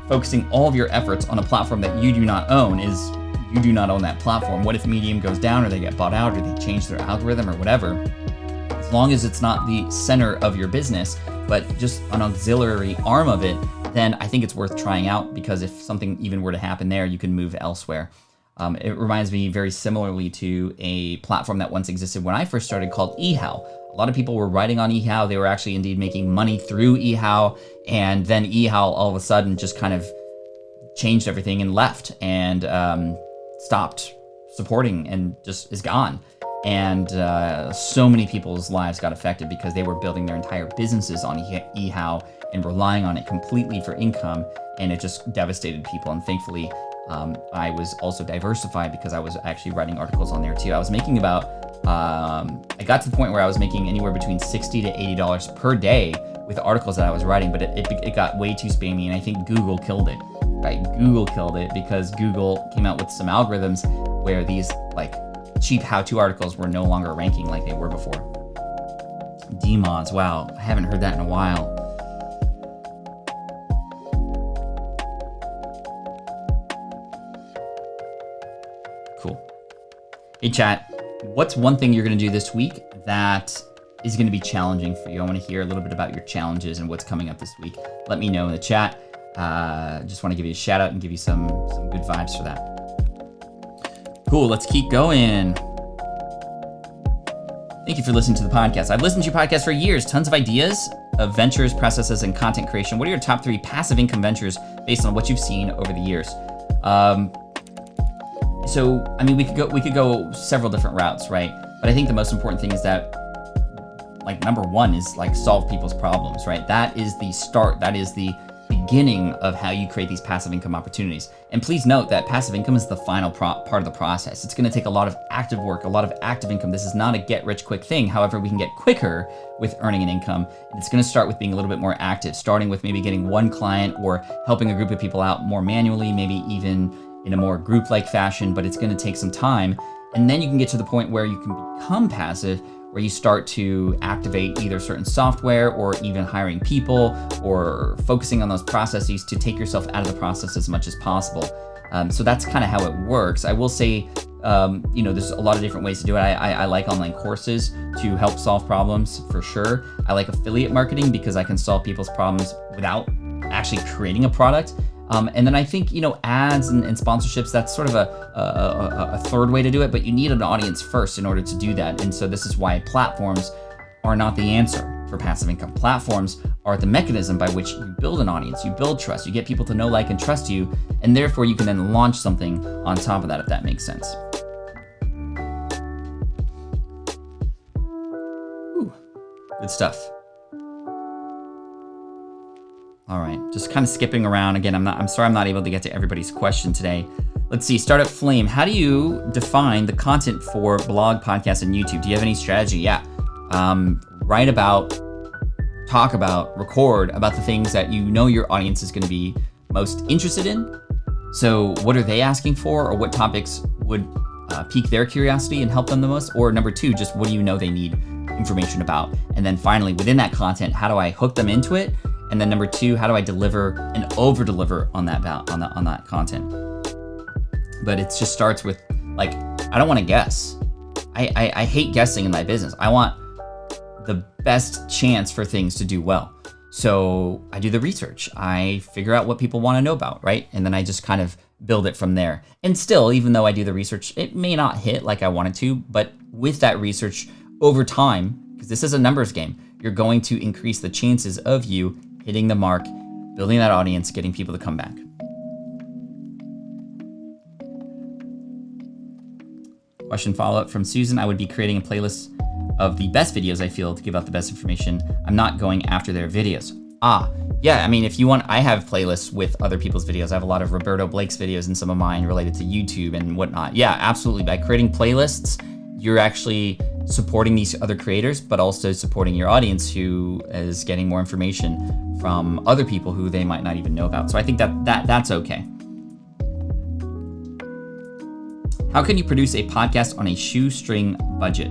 focusing all of your efforts on a platform that you do not own is you do not own that platform. What if Medium goes down or they get bought out or they change their algorithm or whatever? As long as it's not the center of your business, but just an auxiliary arm of it, then I think it's worth trying out, because if something even were to happen there, you can move elsewhere. It reminds me very similarly to a platform that once existed when I first started called eHow. A lot of people were writing on eHow. They were actually indeed making money through eHow, and then eHow all of a sudden just kind of changed everything and left and stopped supporting and just is gone. And so many people's lives got affected because they were building their entire businesses on eHow and relying on it completely for income, and it just devastated people. And thankfully, I was also diversified because I was actually writing articles on there too. I was making about, I got to the point where I was making anywhere between $60 to $80 per day with articles that I was writing, but it got way too spammy, and I think Google killed it, right? Google killed it because Google came out with some algorithms where these like cheap how-to articles were no longer ranking like they were before. DMods, wow, I haven't heard that in a while. Cool. Hey chat, what's one thing you're gonna do this week that is gonna be challenging for you? I wanna hear a little bit about your challenges and what's coming up this week. Let me know in the chat. Just wanna give you a shout out and give you some good vibes for that. Cool, let's keep going. Thank you for listening to the podcast. I've listened to your podcast for years. Tons of ideas of ventures, processes, and content creation. What are your top 3 passive income ventures based on what you've seen over the years? So, I mean, we could go several different routes, right? But I think the most important thing is that, like, number one is like solve people's problems, right? That is the start. That is the beginning of how you create these passive income opportunities. And please note that passive income is the final part of the process. It's going to take a lot of active work, a lot of active income. This is not a get-rich-quick thing. However, we can get quicker with earning an income. And it's going to start with being a little bit more active, starting with maybe getting one client or helping a group of people out more manually, maybe even in a more group-like fashion, but it's going to take some time. And then you can get to the point where you can become passive, where you start to activate either certain software or even hiring people or focusing on those processes to take yourself out of the process as much as possible. So that's kind of how it works. I will say, there's a lot of different ways to do it. I like online courses to help solve problems for sure. I like affiliate marketing because I can solve people's problems without actually creating a product. And then I think, ads and sponsorships, that's sort of a third way to do it, but you need an audience first in order to do that. And so this is why platforms are not the answer for passive income. Platforms are the mechanism by which you build an audience, you build trust, you get people to know, like, and trust you, and therefore you can then launch something on top of that, if that makes sense. Ooh, good stuff. All right, just kind of skipping around again. I'm sorry I'm not able to get to everybody's question today. Let's see, start at Flame. How do you define the content for blog, podcast, and YouTube? Do you have any strategy? Yeah, write about, talk about, record about the things that your audience is gonna be most interested in. So what are they asking for, or what topics would pique their curiosity and help them the most? Or number two, just what do you know they need information about? And then finally, within that content, how do I hook them into it? And then number two, how do I deliver and over-deliver on that content? But it just starts with, like, I don't want to guess. I hate guessing in my business. I want the best chance for things to do well. So I do the research. I figure out what people want to know about, right? And then I just kind of build it from there. And still, even though I do the research, it may not hit like I wanted to, but with that research over time, because this is a numbers game, you're going to increase the chances of you hitting the mark, building that audience, getting people to come back. Question follow-up from Susan. I would be creating a playlist of the best videos I feel to give out the best information. I'm not going after their videos. Yeah, I mean, if you want, I have playlists with other people's videos. I have a lot of Roberto Blake's videos and some of mine related to YouTube and whatnot. Yeah, absolutely. By creating playlists, you're actually supporting these other creators, but also supporting your audience who is getting more information from other people who they might not even know about. So I think that's okay. How can you produce a podcast on a shoestring budget?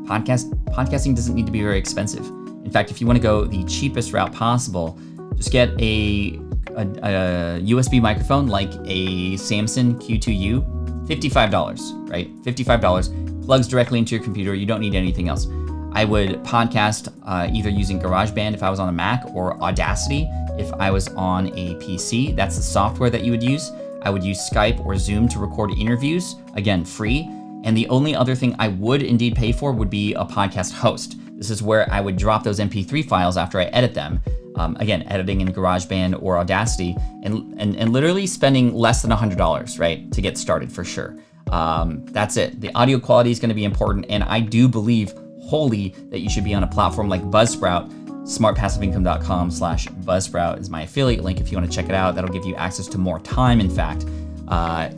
Podcasting doesn't need to be very expensive. In fact, if you want to go the cheapest route possible, just get a USB microphone like a Samson Q2U, $55, right? $55, plugs directly into your computer. You don't need anything else. I would podcast either using GarageBand if I was on a Mac, or Audacity if I was on a PC. That's the software that you would use. I would use Skype or Zoom to record interviews, again, free. And the only other thing I would indeed pay for would be a podcast host. This is where I would drop those MP3 files after I edit them. Again, editing in GarageBand or Audacity, and literally spending less than $100, right, to get started for sure. That's it. The audio quality is going to be important, and I do believe wholly that you should be on a platform like Buzzsprout. smartpassiveincome.com/Buzzsprout is my affiliate link if you want to check it out. That'll give you access to more time, in fact,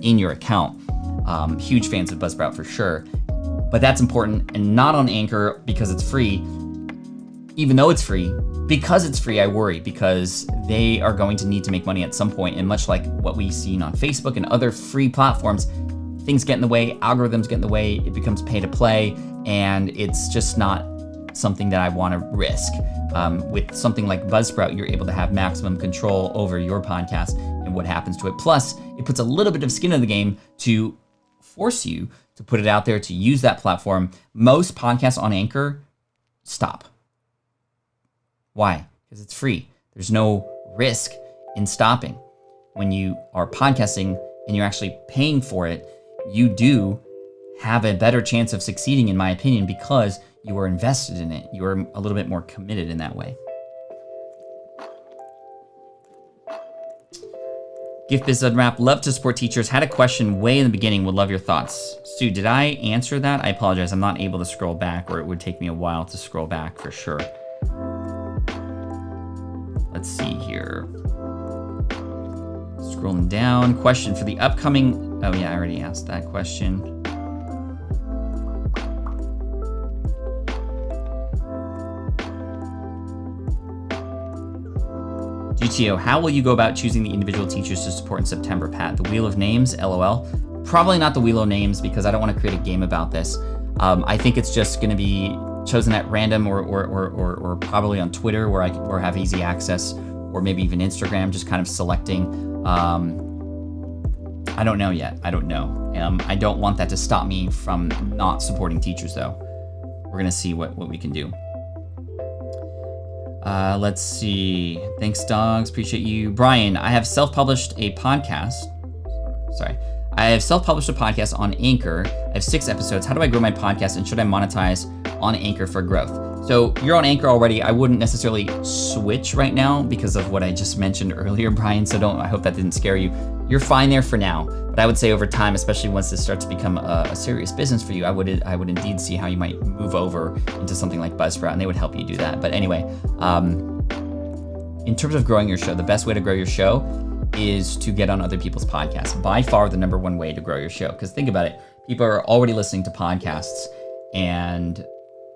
in your account. Huge fans of Buzzsprout for sure. But that's important, and not on Anchor because it's free. Even though it's free, because it's free, I worry, because they are going to need to make money at some point. And much like what we've seen on Facebook and other free platforms, things get in the way, algorithms get in the way, it becomes pay to play, and it's just not something that I want to risk. With something like Buzzsprout, you're able to have maximum control over your podcast and what happens to it. Plus, it puts a little bit of skin in the game to force you to put it out there, to use that platform. Most podcasts on Anchor stop. Why? Because it's free. There's no risk in stopping. When you are podcasting and you're actually paying for it, you do have a better chance of succeeding, in my opinion, because you are invested in it. You are a little bit more committed in that way. Gift Biz Unwrap, love to support teachers. Had a question way in the beginning, would love your thoughts. Stu, did I answer that? I apologize, I'm not able to scroll back, or it would take me a while to scroll back for sure. Let's see here. Scrolling down. Question for the upcoming... Oh, yeah, I already asked that question. GTO, how will you go about choosing the individual teachers to support in September, Pat? The Wheel of Names, LOL. Probably not the Wheel of Names because I don't want to create a game about this. I think it's just going to be chosen at random or probably on Twitter where I have easy access, or maybe even Instagram, just kind of selecting. I don't know yet. I don't know. I don't want that to stop me from not supporting teachers, though. We're going to see what we can do. Let's see. Thanks, dogs. Appreciate you. Brian, I have self-published a podcast. Sorry. I have self-published a podcast on Anchor. I have 6 episodes. How do I grow my podcast, and should I monetize on Anchor for growth? So you're on Anchor already. I wouldn't necessarily switch right now because of what I just mentioned earlier, Brian. So I hope that didn't scare you. You're fine there for now. But I would say over time, especially once this starts to become a serious business for you, I would indeed see how you might move over into something like Buzzsprout, and they would help you do that. But anyway, in terms of growing your show, the best way to grow your show is to get on other people's podcasts. By far the number one way to grow your show. Because think about it, people are already listening to podcasts and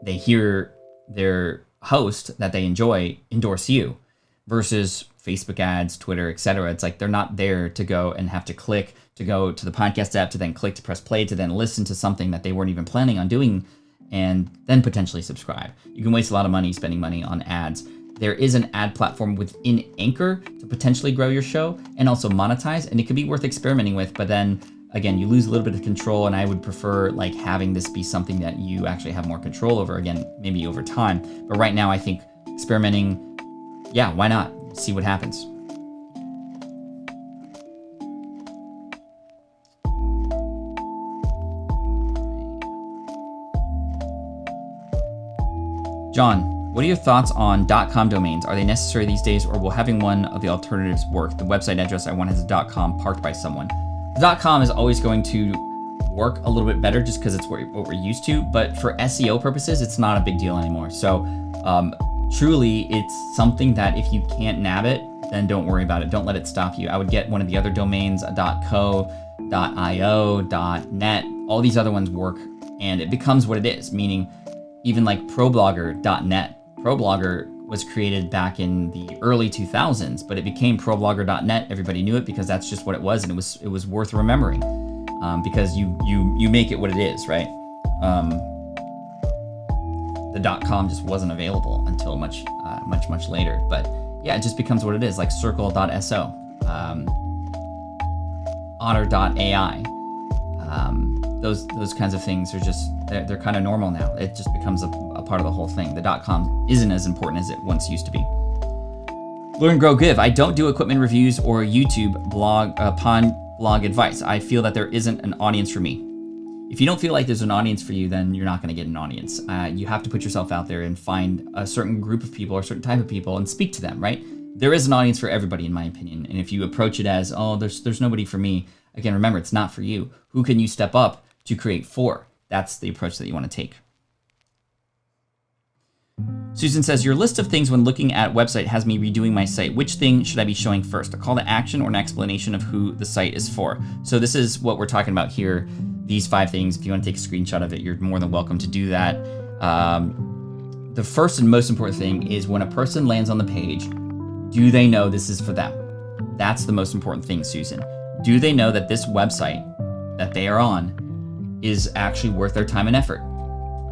they hear their host that they enjoy endorse you, versus Facebook ads, Twitter, etc. It's like they're not there to go and have to click to go to the podcast app, to then click to press play, to then listen to something that they weren't even planning on doing, and then potentially subscribe. You can waste a lot of money spending money on ads. There is an ad platform within Anchor to potentially grow your show and also monetize, and it could be worth experimenting with, but then again, you lose a little bit of control, and I would prefer like having this be something that you actually have more control over, again, maybe over time. But right now I think experimenting, yeah, why not? See what happens. John, what are your thoughts on .com domains? Are they necessary these days, or will having one of the alternatives work? The website address I want has a .com parked by someone. The .com is always going to work a little bit better just because it's what we're used to, but for SEO purposes, it's not a big deal anymore. So truly, it's something that if you can't nab it, then don't worry about it. Don't let it stop you. I would get one of the other domains, .co, .io, .net. All these other ones work, and it becomes what it is, meaning even like ProBlogger.net. ProBlogger was created back in the early 2000s, but it became ProBlogger.net. Everybody knew it because that's just what it was, and it was worth remembering because you make it what it is, right? The .com just wasn't available until much later, but yeah, it just becomes what it is, like Circle.so, Otter.ai. Those kinds of things are just, they're kind of normal now. It just becomes a part of the whole thing. The .com isn't as important as it once used to be. Learn, Grow, Give. I don't do equipment reviews or YouTube blog advice. I feel that there isn't an audience for me. If you don't feel like there's an audience for you, then you're not going to get an audience. You have to put yourself out there and find a certain group of people or a certain type of people and speak to them, right? There is an audience for everybody, in my opinion. And if you approach it as, oh, there's nobody for me, again, remember, it's not for you. Who can you step up to create for? That's the approach that you want to take. Susan says, your list of things when looking at website has me redoing my site. Which thing should I be showing first? A call to action or an explanation of who the site is for? So this is what we're talking about here. These 5 things. If you want to take a screenshot of it, you're more than welcome to do that. The first and most important thing is when a person lands on the page, do they know this is for them? That's the most important thing, Susan. Do they know that this website that they are on is actually worth their time and effort?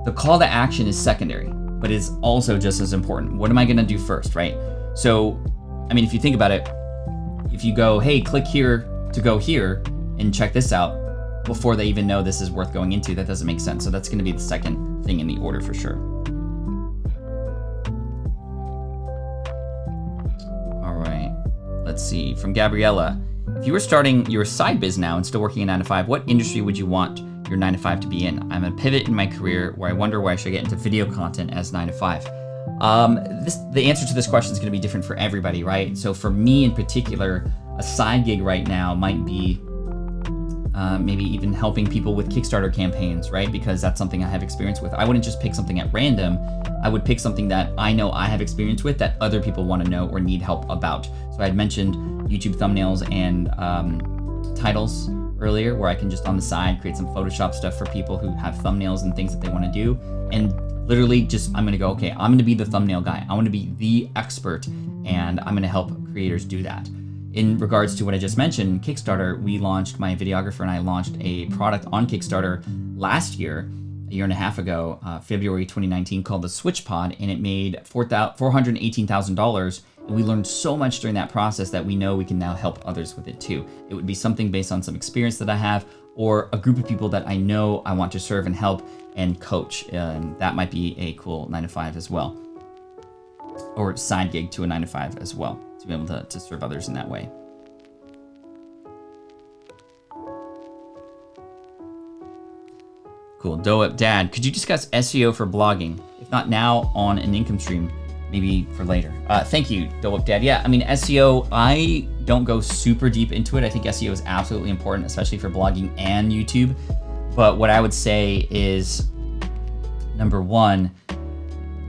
The call to action is secondary, but it's also just as important. What am I going to do first, right? So, I mean, if you think about it, if you go, hey, click here to go here and check this out, before they even know this is worth going into, that doesn't make sense. So that's going to be the second thing in the order for sure. All right, let's see. From Gabriella, if you were starting your side biz now and still working a 9-to-5, what industry would you want your 9-to-5 to be in? I'm a pivot in my career where I wonder why I should get into video content as 9-to-5. The answer to this question is going to be different for everybody, right? So for me in particular, a side gig right now might be maybe even helping people with Kickstarter campaigns, right? Because that's something I have experience with. I wouldn't just pick something at random. I would pick something that I know I have experience with that other people want to know or need help about. So I had mentioned YouTube thumbnails and titles earlier, where I can just on the side create some Photoshop stuff for people who have thumbnails and things that they want to do. And literally just, I'm going to go, okay, I'm going to be the thumbnail guy. I want to be the expert, and I'm going to help creators do that. In regards to what I just mentioned, Kickstarter, my videographer and I launched a product on Kickstarter last year, a year and a half ago, February 2019, called the Switch Pod, and it made $418,000. And we learned so much during that process that we know we can now help others with it too. It would be something based on some experience that I have, or a group of people that I know I want to serve and help and coach. And that might be a cool 9-to-5 as well, or side gig to a 9-to-5 as well, to be able to serve others in that way. Cool. Dole Whip Dad, could you discuss SEO for blogging? If not now, on an income stream, maybe for later. Thank you, Dole Whip Dad. Yeah, I mean, SEO, I don't go super deep into it. I think SEO is absolutely important, especially for blogging and YouTube. But what I would say is, number one,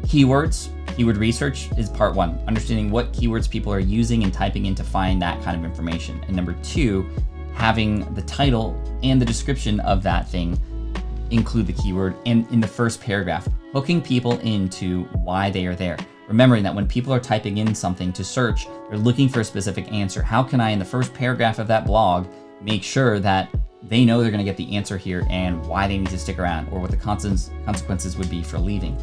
keywords. Keyword research is part one, understanding what keywords people are using and typing in to find that kind of information. And number two, having the title and the description of that thing include the keyword in the first paragraph, hooking people into why they are there. Remembering that when people are typing in something to search, they're looking for a specific answer. How can I, in the first paragraph of that blog, make sure that they know they're going to get the answer here and why they need to stick around, or what the consequences would be for leaving.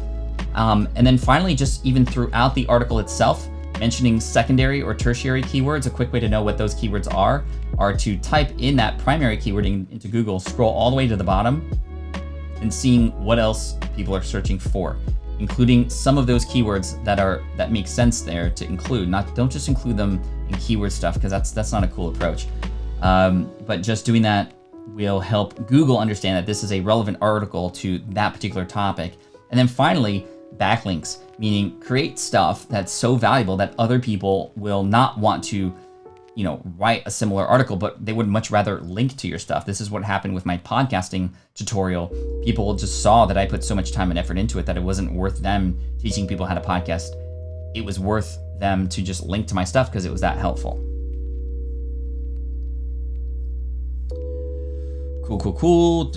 And then finally, just even throughout the article itself, mentioning secondary or tertiary keywords. A quick way to know what those keywords are to type in that primary keyword into Google, scroll all the way to the bottom, and seeing what else people are searching for, including some of those keywords that make sense there to include. Don't just include them in keyword stuff, because that's not a cool approach. But just doing that will help Google understand that this is a relevant article to that particular topic. And then finally, backlinks, meaning create stuff that's so valuable that other people will not want to, write a similar article, but they would much rather link to your stuff. This is what happened with my podcasting tutorial. People just saw that I put so much time and effort into it that it wasn't worth them teaching people how to podcast. It was worth them to just link to my stuff because it was that helpful. Cool.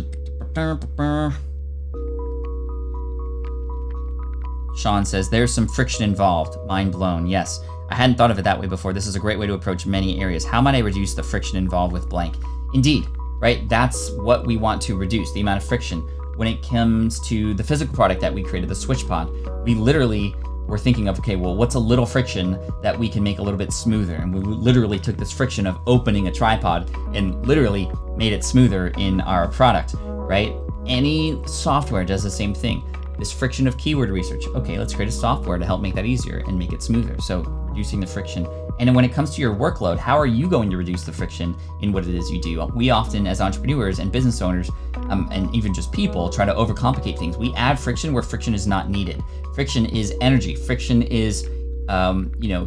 Sean says, there's some friction involved. Mind blown. Yes, I hadn't thought of it that way before. This is a great way to approach many areas. How might I reduce the friction involved with blank? Indeed, right? That's what we want to reduce, the amount of friction. When it comes to the physical product that we created, the Switch Pod, we literally were thinking of, okay, well, what's a little friction that we can make a little bit smoother? And we literally took this friction of opening a tripod and literally made it smoother in our product, right? Any software does the same thing. This friction of keyword research. Okay, let's create a software to help make that easier and make it smoother. So reducing the friction. And then when it comes to your workload, how are you going to reduce the friction in what it is you do? We often, as entrepreneurs and business owners, and even just people, try to overcomplicate things. We add friction where friction is not needed. Friction is energy. Friction is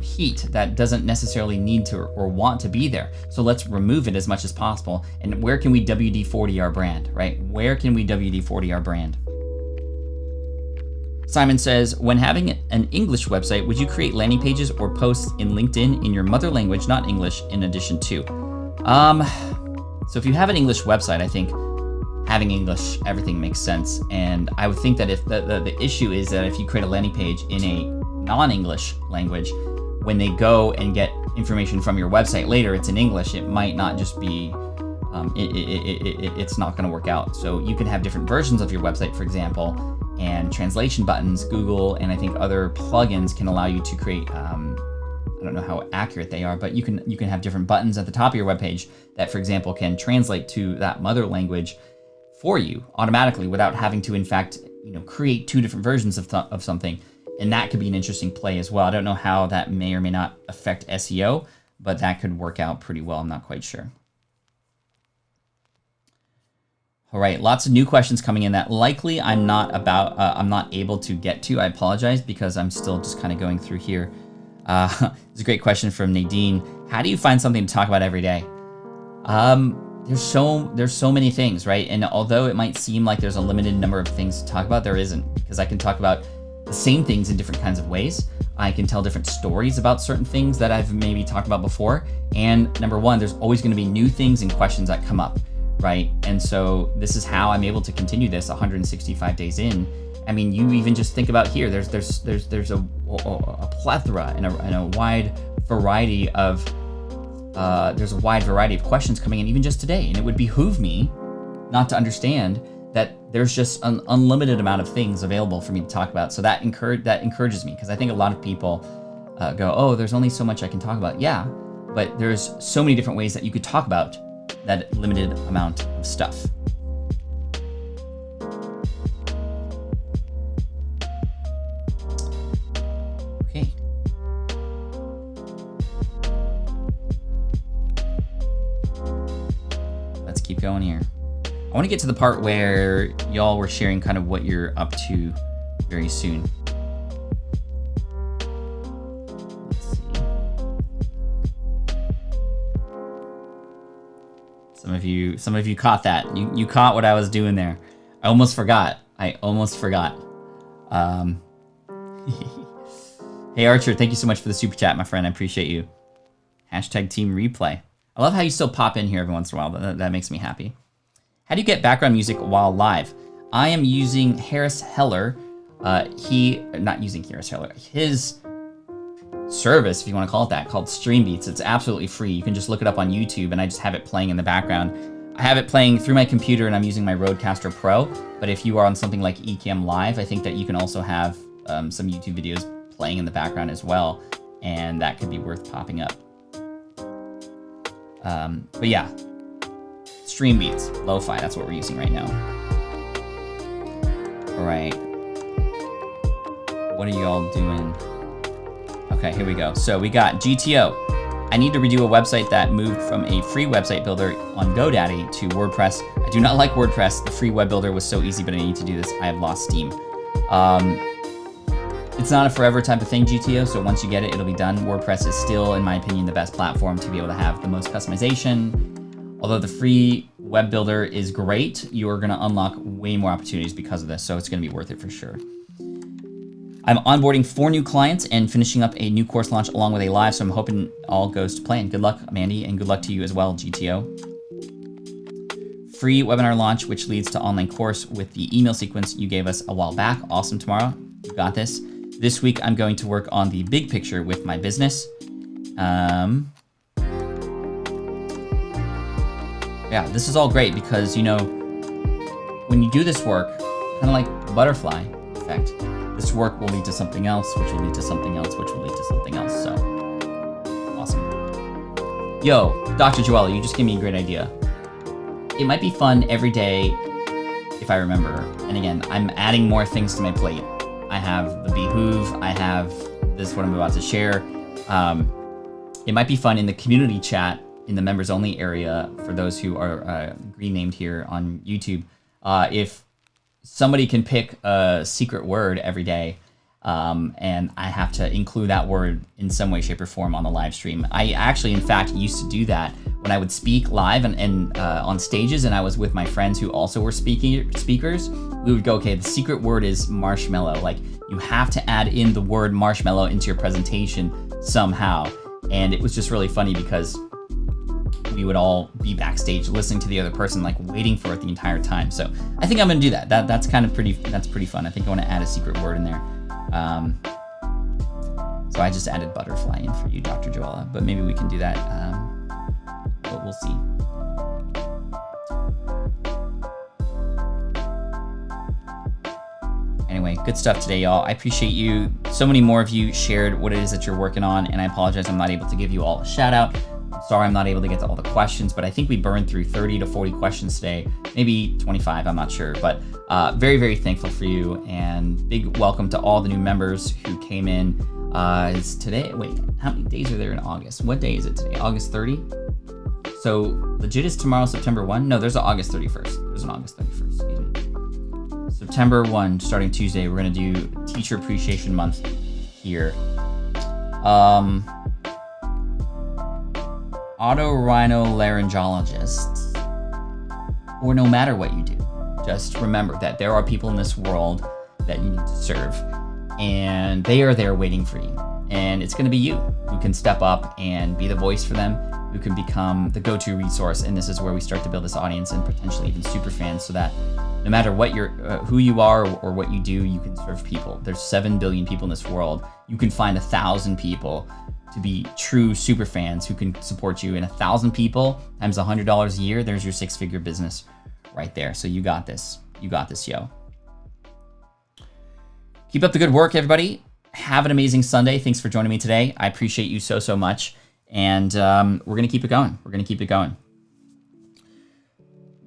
heat that doesn't necessarily need to or want to be there. So let's remove it as much as possible. And where can we WD-40 our brand, right? Where can we WD-40 our brand? Simon says, when having an English website, would you create landing pages or posts in LinkedIn in your mother language, not English, in addition to? So if you have an English website, I think having English, everything makes sense. And I would think that if the issue is that if you create a landing page in a non-English language, when they go and get information from your website later, it's in English, it might not just be, it's not gonna work out. So you can have different versions of your website, for example, and translation buttons. Google and I think other plugins can allow you to create, I don't know how accurate they are, but you can have different buttons at the top of your webpage that, for example, can translate to that mother language for you automatically without having to, in fact, create two different versions of something. And that could be an interesting play as well. I don't know how that may or may not affect SEO, but that could work out pretty well. I'm not quite sure. All right, lots of new questions coming in that likely I'm not able to get to. I apologize because I'm still just kind of going through here. It's a great question from Nadine. How do you find something to talk about every day? there's so many things, right? And although it might seem like there's a limited number of things to talk about, there isn't, because I can talk about the same things in different kinds of ways. I can tell different stories about certain things that I've maybe talked about before. And number one, there's always going to be new things and questions that come up, right? And so this is how I'm able to continue this 165 days in. I mean, you even just think about here. There's a plethora and a wide variety of questions coming in even just today, and it would behoove me not to understand that there's just an unlimited amount of things available for me to talk about. So that encourages me, because I think a lot of people go, oh, there's only so much I can talk about. Yeah, but there's so many different ways that you could talk about that limited amount of stuff. Okay. Let's keep going here. I want to get to the part where y'all were sharing kind of what you're up to very soon. Let's see. Some of you caught that. You caught what I was doing there. I almost forgot. Hey Archer, thank you so much for the super chat, my friend. I appreciate you. Hashtag team replay. I love how you still pop in here every once in a while. That makes me happy. How do you get background music while live? I am using Harris Heller. Not using Harris Heller. His service, if you want to call it that, called Streambeats. It's absolutely free. You can just look it up on YouTube, and I just have it playing in the background. I have it playing through my computer, and I'm using my Rodecaster Pro. But if you are on something like Ecamm Live, I think that you can also have some YouTube videos playing in the background as well, and that could be worth popping up. But yeah. Streambeats, lo-fi, that's what we're using right now. All right. What are y'all doing? Okay, here we go. So we got GTO. I need to redo a website that moved from a free website builder on GoDaddy to WordPress. I do not like WordPress. The free web builder was so easy, but I need to do this. I have lost steam. It's not a forever type of thing, GTO, so once you get it, it'll be done. WordPress is still, in my opinion, the best platform to be able to have the most customization. Although the free web builder is great, you are going to unlock way more opportunities because of this, so it's going to be worth it for sure. I'm onboarding 4 new clients and finishing up a new course launch along with a live, so I'm hoping all goes to plan. Good luck, Mandy, and good luck to you as well, GTO. Free webinar launch, which leads to online course with the email sequence you gave us a while back. Awesome, tomorrow. You got this. This week, I'm going to work on the big picture with my business. Yeah, this is all great because, you know, when you do this work, kind of like butterfly effect, this work will lead to something else, which will lead to something else, which will lead to something else. So, awesome. Yo, Dr. Joella, you just gave me a great idea. It might be fun every day if I remember. And again, I'm adding more things to my plate. I have the Behoove, I have this, what I'm about to share. It might be fun in the community chat in the members only area for those who are green named here on YouTube. If somebody can pick a secret word every day, and I have to include that word in some way, shape, or form on the live stream. I actually, in fact, used to do that when I would speak live and on stages, and I was with my friends who also were speakers. We would go, okay, the secret word is marshmallow. Like, you have to add in the word marshmallow into your presentation somehow. And it was just really funny because we would all be backstage listening to the other person, like waiting for it the entire time. So I think I'm gonna do that. That's pretty fun. I think I want to add a secret word in there. So I just added butterfly in for you, Dr. Joella, but maybe we can do that. But we'll see. Anyway, good stuff today, y'all. I appreciate you. So many more of you shared what it is that you're working on, and I apologize I'm not able to give you all a shout out. Sorry I'm not able to get to all the questions, but I think we burned through 30 to 40 questions today, maybe 25, I'm not sure, but very, very thankful for you, and big welcome to all the new members who came in. Is today, wait, how many days are there in August? What day is it today? August 30? So legit is tomorrow, September 1? No, there's an August 31st. There's an August 31st, excuse me. September 1, starting Tuesday, we're gonna do Teacher Appreciation Month here. Otorhinolaryngologist. or no matter what you do, just remember that there are people in this world that you need to serve, and they are there waiting for you. And it's going to be you who can step up and be the voice for them, who can become the go-to resource. And this is where we start to build this audience and potentially even super fans, so that no matter what who you are or what you do, you can serve people. There's 7 billion people in this world. You can find 1,000 people to be true super fans who can support you. And 1,000 people times $100 a year, there's your 6-figure business right there. So you got this. You got this, yo. Keep up the good work, everybody. Have an amazing Sunday. Thanks for joining me today. I appreciate you so much. And we're going to keep it going. We're going to keep it going.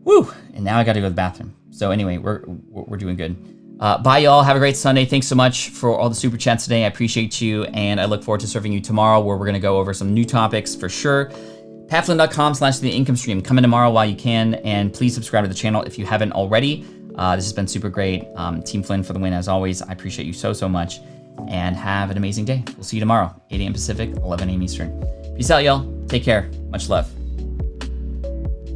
Woo! And now I got to go to the bathroom. So anyway, we're doing good. Bye, y'all. Have a great Sunday. Thanks so much for all the super chats today. I appreciate you. And I look forward to serving you tomorrow, where we're going to go over some new topics for sure. patflynn.com/the income stream. Come in tomorrow while you can. And please subscribe to the channel if you haven't already. This has been super great. Team Flynn for the win, as always. I appreciate you so much. And have an amazing day. We'll see you tomorrow, 8 a.m. Pacific, 11 a.m. Eastern. Peace out, y'all. Take care. Much love.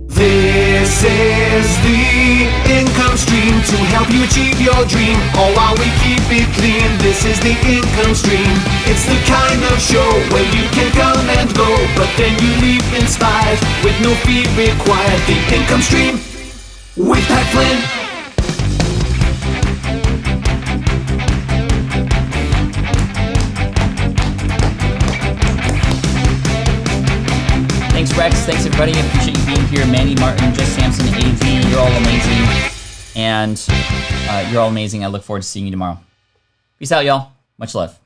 This is the income stream to help you achieve your dream, all while we keep it clean. This is the income stream. It's the kind of show where you can come and go, but then you leave inspired with no fee required. The income stream with Pat Flynn. Thanks, Rex. Thanks, everybody. I appreciate you being here. Manny, Martin, Jess Sampson, AV. You're all amazing. And you're all amazing. I look forward to seeing you tomorrow. Peace out, y'all. Much love.